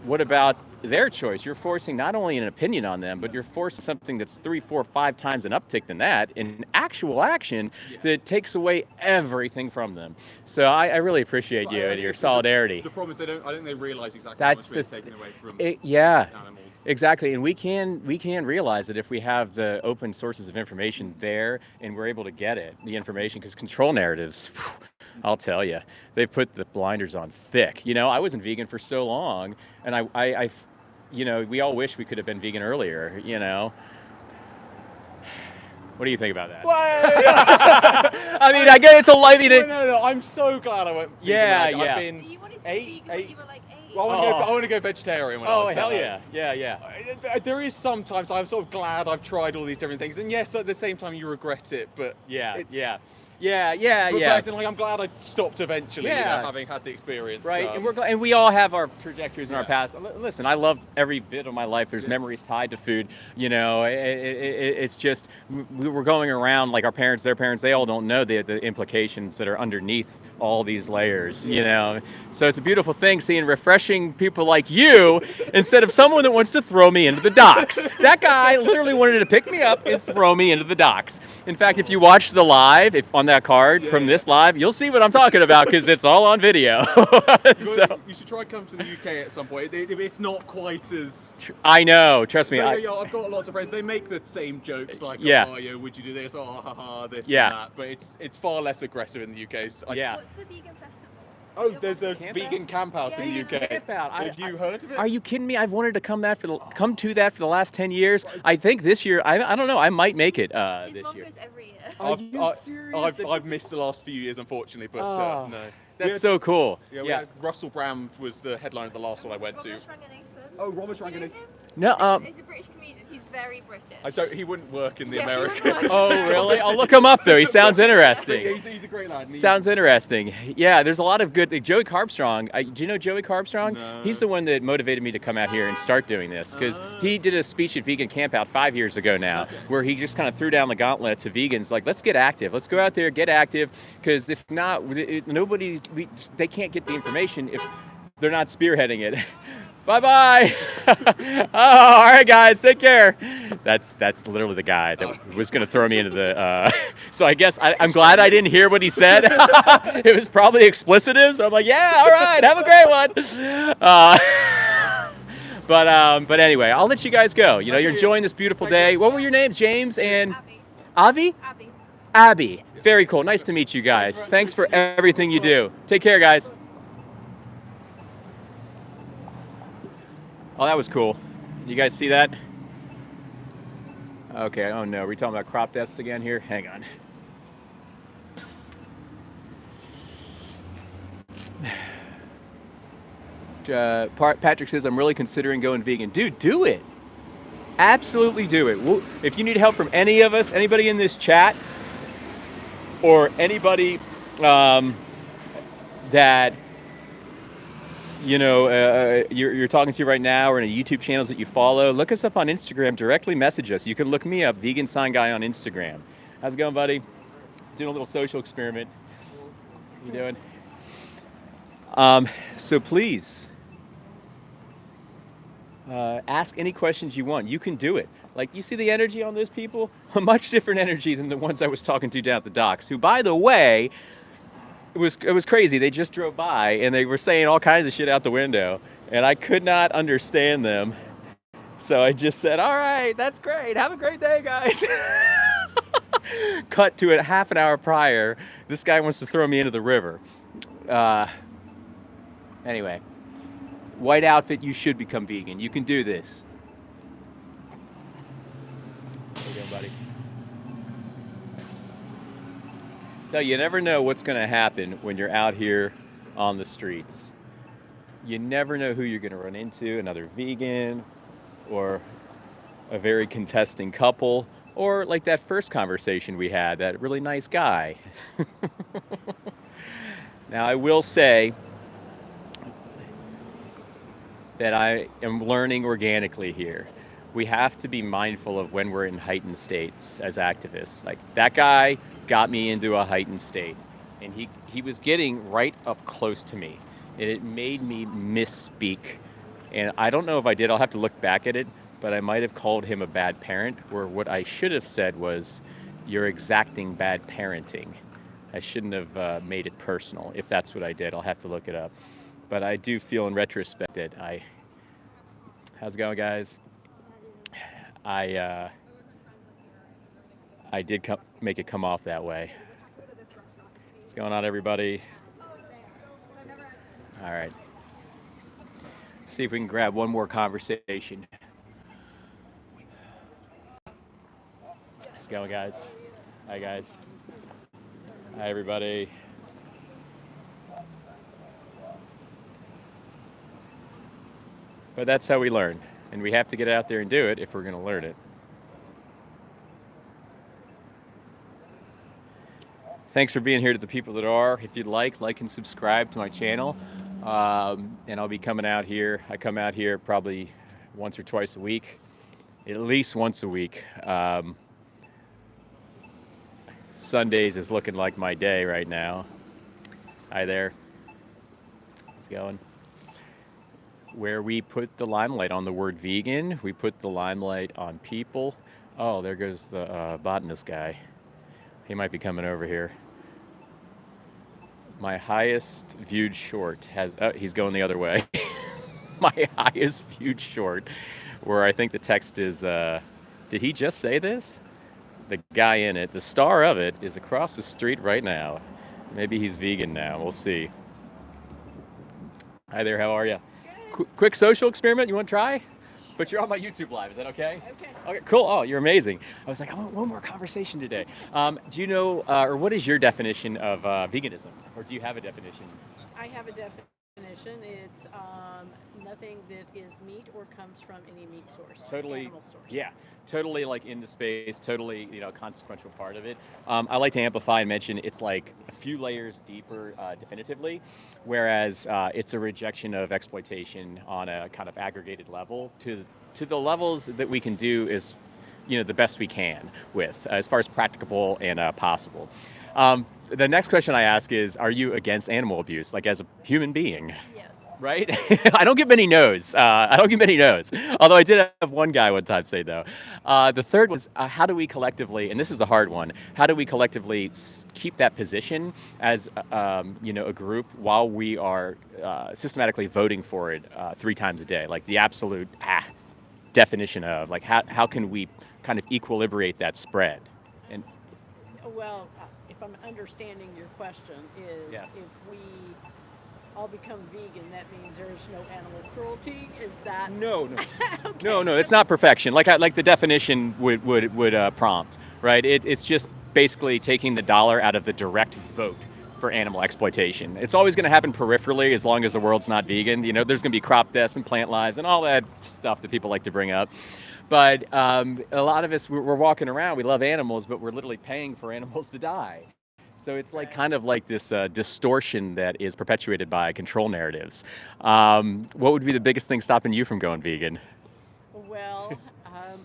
what about their choice. You're forcing not only an opinion on them, but you're forcing something that's 3, 4, 5 times an uptick than that in actual action that takes away everything from them. So I really appreciate you and your solidarity. The problem is I don't think they realise exactly That's how much being taken away from yeah. animals. Exactly, and we can realize that if we have the open sources of information there and we're able to get the information, because control narratives, whew, I'll tell you, they've put the blinders on thick. You know, I wasn't vegan for so long, and I you know, we all wish we could have been vegan earlier. You know, what do you think about that? I mean, I guess it's a life. No, I'm so glad I went vegan. Yeah, I've yeah. been You wanted to be eight. vegan when you were like 8. Well, I want to go vegetarian when I Oh, was hell 7. yeah. There is sometimes I'm sort of glad I've tried all these different things, and yes, at the same time you regret it, but it's, But personally, I'm glad I stopped eventually, you know, Yeah. having had the experience. Right, and we all have our trajectories in our past. Listen, I love every bit of my life. There's memories tied to food. You know, it's just we were going around like our parents, their parents. They all don't know the implications that are underneath all these layers. You know, so it's a beautiful thing seeing refreshing people like you instead of someone that wants to throw me into the docks. That guy literally wanted to pick me up and throw me into the docks. In fact, if you watch the live, if on that card from this live, you'll see what I'm talking about because it's all on video. So, you should try and come to the UK at some point. It's not quite as... I know, trust me. I've got lots of friends. They make the same jokes like, oh, yo, would you do this? Oh, haha, this and that. But it's far less aggressive in the UK. So What's the vegan festival? Oh, there's a vegan camp out in the UK. Have you heard of it? Are you kidding me? I've wanted to come to that for the last 10 years. I think this year, I don't know, I might make it His this mom year. goes every year. Are you serious? I've missed the last few years, unfortunately, but no. That's so cool. Yeah, Russell Brand was the headline of the last one I went to. Oh, Ramesh Do you know Ranganathan. him? No, He's a British comedian. He's very British. He wouldn't work in the Yeah, he American. wouldn't work. Oh, really? I'll look him up though. He sounds interesting. He's a great lad. Sounds interesting. Yeah, there's a lot of good. Joey Carbstrong. Do you know Joey Carbstrong? No. He's the one that motivated me to come out here and start doing this because he did a speech at Vegan Camp Out 5 years ago now, where he just kind of threw down the gauntlet to vegans, like, let's get active. Let's go out there, get active, because if not, they can't get the information if they're not spearheading it. Bye-bye. All right, guys, take care. That's literally the guy that was going to throw me into the... So I guess I'm glad I didn't hear what he said. It was probably explicitives, but I'm like, yeah, all right, have a great one. But anyway, I'll let you guys go. You know, you're enjoying this beautiful day. What were your names, James and... Abby. Avi? Abby. Very cool. Nice to meet you guys. Thanks for everything you do. Take care, guys. Oh, that was cool. You guys see that? Okay, oh no, are we talking about crop deaths again here? Hang on. Patrick says, I'm really considering going vegan. Dude, do it. Absolutely do it. If you need help from any of us, anybody in this chat, or anybody that you're talking to right now, or in the YouTube channels that you follow, look us up on Instagram, directly message us. You can look me up, Vegan Sign Guy on Instagram. How's it going, buddy? Doing a little social experiment. How you doing? So please, ask any questions you want. You can do it. Like, you see the energy on those people? A much different energy than the ones I was talking to down at the docks, who, by the way, it was crazy. They just drove by and they were saying all kinds of shit out the window, and I could not understand them. So I just said, all right, that's great. Have a great day, guys. Cut to it half an hour prior. This guy wants to throw me into the river. Anyway, white outfit, you should become vegan. You can do this. There you go, buddy. Tell you never know what's going to happen when you're out here on the streets. You never know who you're going to run into, another vegan, or a very contesting couple, or like that first conversation we had, that really nice guy. Now, I will say that I am learning organically here. We have to be mindful of when we're in heightened states as activists. Like, that guy got me into a heightened state, and he was getting right up close to me, and it made me misspeak And I don't know if I did, I'll have to look back at it, but I might have called him a bad parent, where what I should have said was, you're exacting bad parenting. I shouldn't have made it personal. If that's what I did, I'll have to look it up. But I do feel in retrospect that how's it going, guys? I did make it come off that way. What's going on, everybody? All right. See if we can grab one more conversation. How's it going, guys? Hi, guys. Hi, everybody. But that's how we learn, and we have to get out there and do it if we're going to learn it. Thanks for being here to the people that are. If you'd like and subscribe to my channel. And I'll be coming out here. I come out here probably once or twice a week, at least once a week. Sundays is looking like my day right now. Hi there. How's it going? Where we put the limelight on the word vegan, we put the limelight on people. Oh, there goes the botanist guy. He might be coming over here. My highest viewed short has, he's going the other way. My highest viewed short, where I think the text is, did he just say this? The guy in it, the star of it, is across the street right now. Maybe he's vegan now, we'll see. Hi there, how are you? Quick social experiment, you want to try? But you're on my YouTube live, is that okay? Okay. Okay, cool. Oh, you're amazing. I was like, I want one more conversation today. Do you know, or what is your definition of veganism? Or do you have a definition? I have a definition. It's nothing that is meat or comes from any meat source. Totally. Animal source. Yeah, totally like into space, totally, consequential part of it. I like to amplify and mention it's like a few layers deeper definitively, whereas it's a rejection of exploitation on a kind of aggregated level to the levels that we can do is, the best we can with, as far as practicable and possible. The next question I ask is, are you against animal abuse, like as a human being? Yes. Right? I don't get many no's. Although I did have one guy one time say no. The third was, how do we collectively, and this is a hard one, how do we collectively keep that position as, a group while we are systematically voting for it 3 times a day? Like the absolute definition of, like, how can we kind of equilibrate that spread? And Well, if I'm understanding your question, is Yeah. if we all become vegan, that means there is no animal cruelty? Is that? No. Okay. No, it's not perfection. Like the definition would prompt, right? It's just basically taking the dollar out of the direct vote for animal exploitation. It's always going to happen peripherally as long as the world's not vegan. There's going to be crop deaths and plant lives and all that stuff that people like to bring up. But a lot of us, we're walking around, we love animals, but we're literally paying for animals to die. So it's like kind of like this distortion that is perpetuated by control narratives. What would be the biggest thing stopping you from going vegan? Well,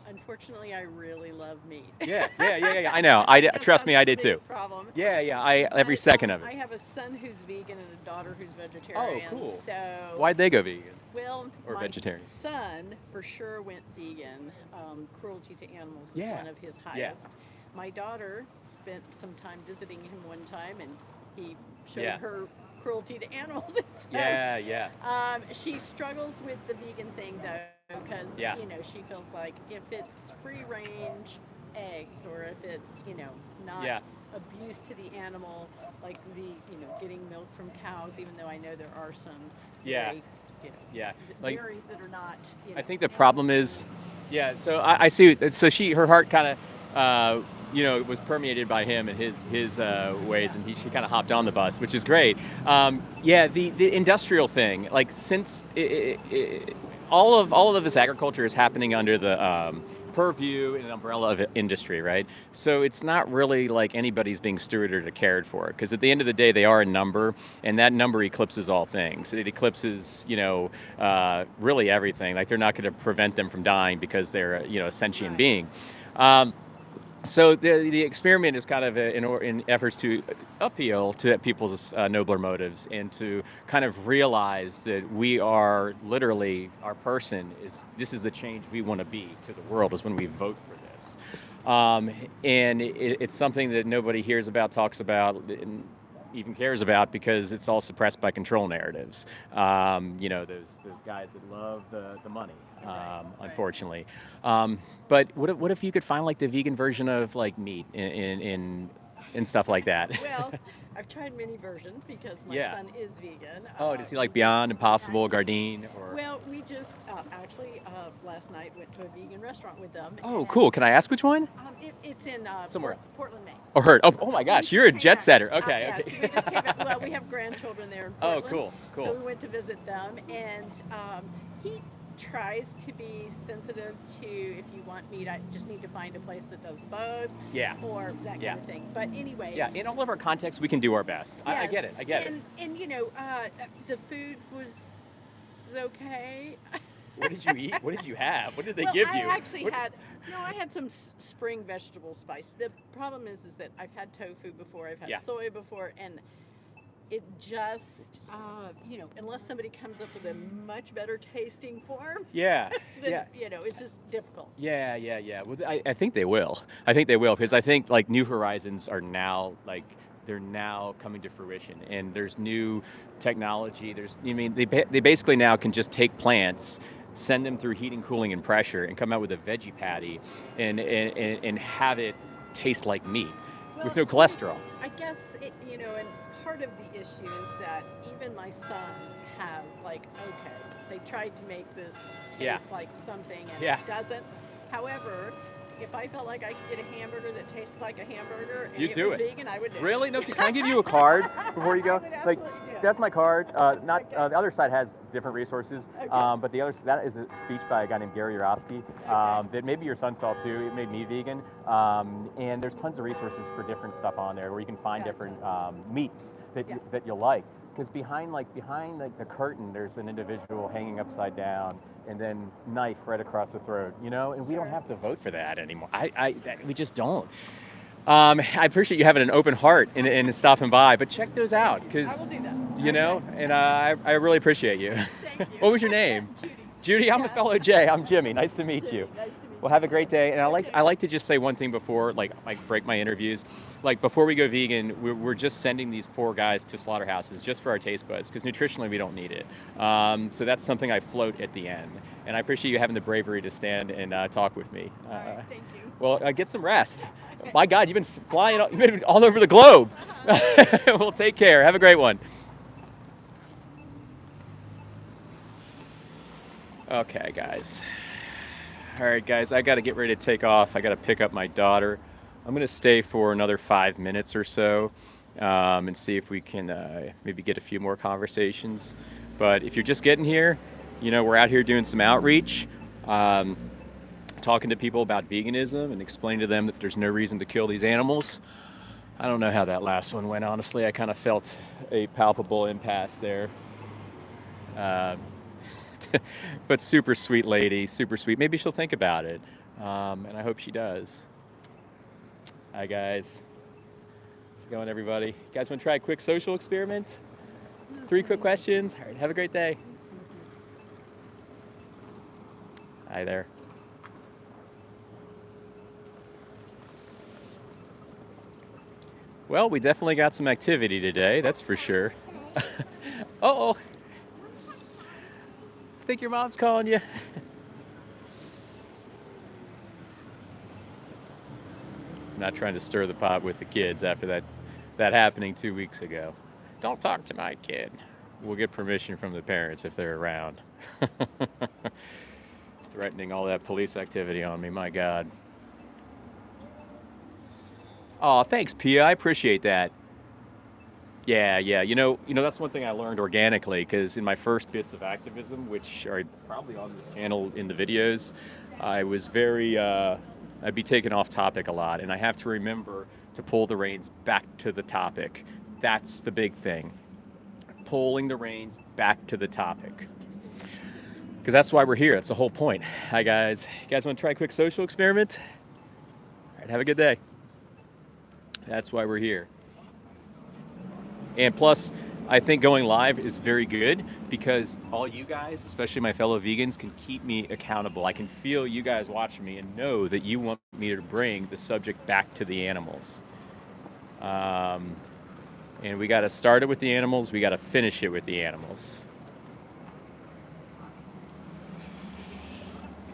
unfortunately, I really love meat. Yeah. I know. Trust me, I did too. Problem. Yeah. Every second of I it. have a son who's vegan and a daughter who's vegetarian. Oh, cool. So Why'd they go vegan? Well, Or my vegetarian? son for sure went vegan. Cruelty to animals is Yeah. one of his Yeah. highest. My daughter spent some time visiting him one time, and he showed Yeah. her cruelty to animals. And so, Yeah. she struggles with the vegan thing though, because Yeah. she feels like if it's free range eggs or if it's not Yeah. abuse to the animal, like the getting milk from cows, even though I know there are some Yeah. very, Yeah. Like, dairies that are not. I think the problem is, so I see. So her heart kind of, was permeated by him and his ways, and she kind of hopped on the bus, which is great. The industrial thing, like since all of this agriculture is happening under the purview and an umbrella of industry, right? So it's not really like anybody's being stewarded or cared for, because at the end of the day, they are a number, and that number eclipses all things. It eclipses, really everything. Like they're not going to prevent them from dying because they're, a sentient being. So the experiment is kind of in efforts to appeal to people's nobler motives and to kind of realize that we are literally our person is this is the change we want to be to the world is when we vote for this, and it's something that nobody hears about, talks about, and even cares about because it's all suppressed by control narratives. Those guys that love the money, unfortunately. But what if you could find like the vegan version of like meat in stuff like that? Well, I've tried many versions because my Yeah. son is vegan. Oh, does he like Beyond, Impossible, Gardein, or? Well, we just actually last night went to a vegan restaurant with them. Oh, and, cool. Can I ask which one? It's in Somewhere. Portland, Maine. Or heard? Oh my gosh, you're a jet setter. Okay, Yeah, okay. so we just came back. Well, we have grandchildren there in Portland. Oh, cool. So we went to visit them, and he tries to be sensitive to if you want meat, I just need to find a place that does both. Yeah. Or that kind of thing. But anyway. Yeah, in all of our contexts, we can do our best. I get it. I get it. And the food was okay. What did you eat? What did you have? What did they Well, give I you? actually I had some spring vegetable spice. The problem is that I've had tofu before, I've had soy before, and it just, unless somebody comes up with a much better tasting form, Yeah. then, it's just difficult. Yeah. Well, I think they will. I think they will because I think like New Horizons are now like they're now coming to fruition, and there's new technology. They basically now can just take plants, send them through heating, cooling, and pressure, and come out with a veggie patty, and have it taste like meat with no cholesterol. I guess and part of the issue is that even my son has they tried to make this taste like something and it doesn't. However, if I felt like I could get a hamburger that tasted like a hamburger and it was vegan, I would do it. Really? No, can I give you a card before you go? I would Like, absolutely do it. that's my card. The other side has different resources, but that is a speech by a guy named Gary Yourofsky that maybe your son saw too. It made me vegan, and there's tons of resources for different stuff on there where you can find different meats that you'll like. Because behind the curtain, there's an individual hanging upside down, and then knife right across the throat. And we don't have to vote for that anymore. We just don't. I appreciate you having an open heart and stopping by, but check those out because I will do that. and I really appreciate you. Thank you. What was your name? Judy. Judy, I'm a fellow Jay. I'm Jimmy. Nice to meet you. Nice to meet you. Well, have a great day. And I like to just say one thing before, I break my interviews. Like before we go vegan, we're just sending these poor guys to slaughterhouses just for our taste buds, because nutritionally we don't need it. So that's something I float at the end. And I appreciate you having the bravery to stand and talk with me. All right, thank you. Well, get some rest. My God, you've been flying, you've been all over the globe. Well, take care. Have a great one. Okay, guys. All right, guys, I got to get ready to take off. I got to pick up my daughter. I'm going to stay for another 5 minutes or so and see if we can maybe get a few more conversations. But if you're just getting here, we're out here doing some outreach, talking to people about veganism and explaining to them that there's no reason to kill these animals. I don't know how that last one went, honestly. I kind of felt a palpable impasse there. But super sweet lady, super sweet. Maybe she'll think about it, and I hope she does. Hi, guys. How's it going, everybody? You guys want to try a quick social experiment? 3 quick questions. All right, have a great day. Hi there. Well, we definitely got some activity today, that's for sure. Uh-oh. I think your mom's calling you. I'm not trying to stir the pot with the kids after that happening 2 weeks ago. Don't talk to my kid. We'll get permission from the parents if they're around. Threatening all that police activity on me, my God. Oh, thanks, Pia. I appreciate that. Yeah. That's one thing I learned organically, because in my first bits of activism, which are probably on this channel in the videos, I was I'd be taken off topic a lot, and I have to remember to pull the reins back to the topic. That's the big thing. Pulling the reins back to the topic. Because that's why we're here. That's the whole point. Hi, guys. You guys want to try a quick social experiment? All right, have a good day. That's why we're here. And plus, I think going live is very good because all you guys, especially my fellow vegans, can keep me accountable. I can feel you guys watching me and know that you want me to bring the subject back to the animals. And we got to start it with the animals. We got to finish it with the animals.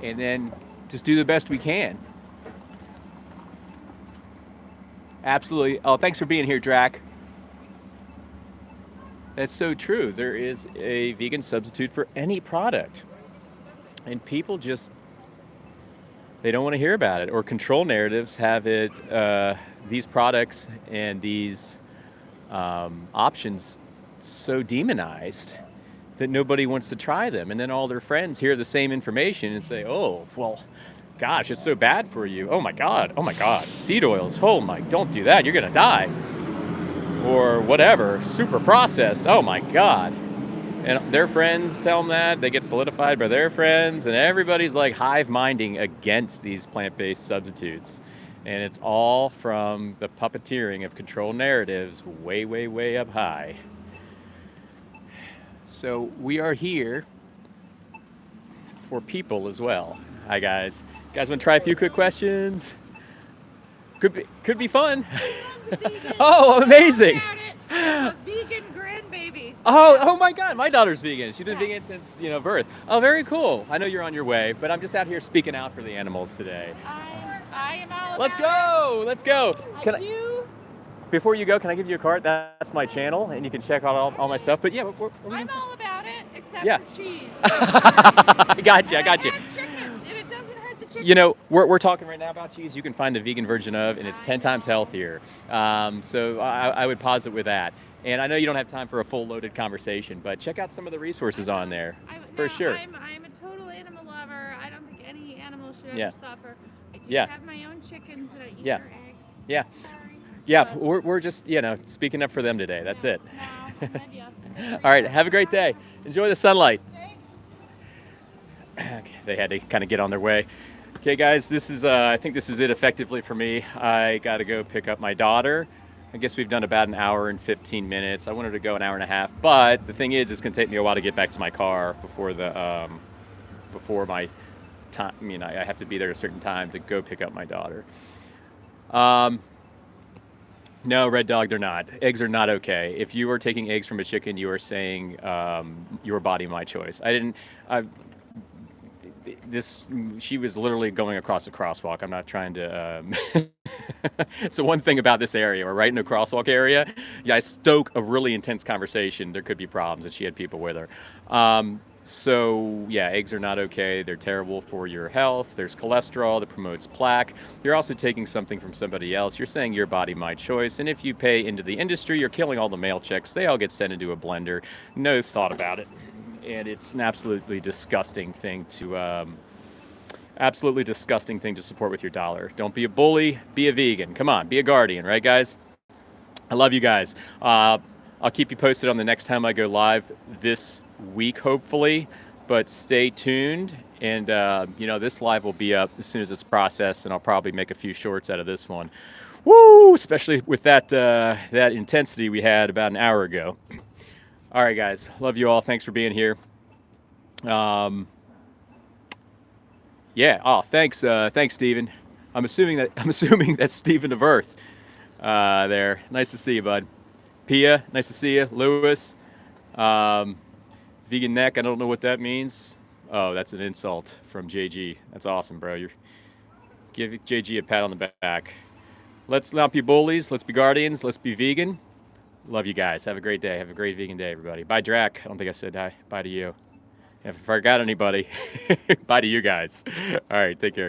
And then just do the best we can. Absolutely. Oh, thanks for being here, Drac. That's so true. There is a vegan substitute for any product. And people just, they don't want to hear about it. Or control narratives have it, these products and these options so demonized that nobody wants to try them. And then all their friends hear the same information and say, oh, well, gosh, it's so bad for you. Oh my God, seed oils, oh my, don't do that, you're gonna die. Or whatever, super processed, oh my God. And their friends tell them that, they get solidified by their friends, and everybody's like hive-minding against these plant-based substitutes. And it's all from the puppeteering of control narratives way, way, way up high. So we are here for people as well. Hi guys. You guys want to try a few quick questions? Could be fun. Oh, amazing. Vegan grandbabies. Oh my God, my daughter's vegan. She's been vegan since birth. Oh, very cool. I know you're on your way, but I'm just out here speaking out for the animals today. I am all about Let's go. Let's go. Before you go, can I give you a card? That's my channel, and you can check out all my stuff. But yeah, I'm all about it, except for cheese. I got you. Chickens, and it doesn't hurt the chickens. You know, we're talking right now about cheese. You can find the vegan version of, and it's 10 times healthier. So I would posit with that. And I know you don't have time for a full loaded conversation, but check out some of the resources on there, for sure. I'm a total animal lover. I don't think any animal should ever suffer. I do have my own chickens and I eat their eggs. Yeah. Sorry. Yeah, we're just, speaking up for them today. That's it. All right, have a great day. Enjoy the sunlight. Okay, they had to kind of get on their way. Okay, guys, this is, I think this is it effectively for me. I got to go pick up my daughter. I guess we've done about an hour and 15 minutes. I wanted to go an hour and a half, but the thing is, it's going to take me a while to get back to my car before my time. I mean, I have to be there at a certain time to go pick up my daughter. No, Red Dog, they're not. Eggs are not okay. If you are taking eggs from a chicken, you are saying your body, my choice. She was literally going across a crosswalk. I'm not trying to. So one thing about this area, we're right in a crosswalk area. Yeah, I stoke a really intense conversation. There could be problems, and she had people with her. So yeah, eggs are not okay. They're terrible for your health. There's cholesterol that promotes plaque. You're also taking something from somebody else. You're saying your body, my choice. And if you pay into the industry, you're killing all the mail checks. They all get sent into a blender. No thought about it. And it's an absolutely disgusting thing to support with your dollar. Don't be a bully, be a vegan. Come on, be a guardian, right guys? I love you guys. I'll keep you posted on the next time I go live this week, hopefully, but stay tuned. And this live will be up as soon as it's processed, and I'll probably make a few shorts out of this one. Woo! Especially with that intensity we had about an hour ago. All right, guys. Love you all. Thanks for being here. Thanks, Stephen. I'm assuming that's Stephen of Earth. There. Nice to see you, bud. Pia, nice to see you. Lewis. Vegan neck. I don't know what that means. Oh, that's an insult from JG. That's awesome, bro. Give JG a pat on the back. Let's not be bullies. Let's be guardians. Let's be vegan. Love you guys. Have a great day. Have a great vegan day, everybody. Bye, Drac. I don't think I said hi. Bye to you. If I forgot anybody, bye to you guys. All right, take care.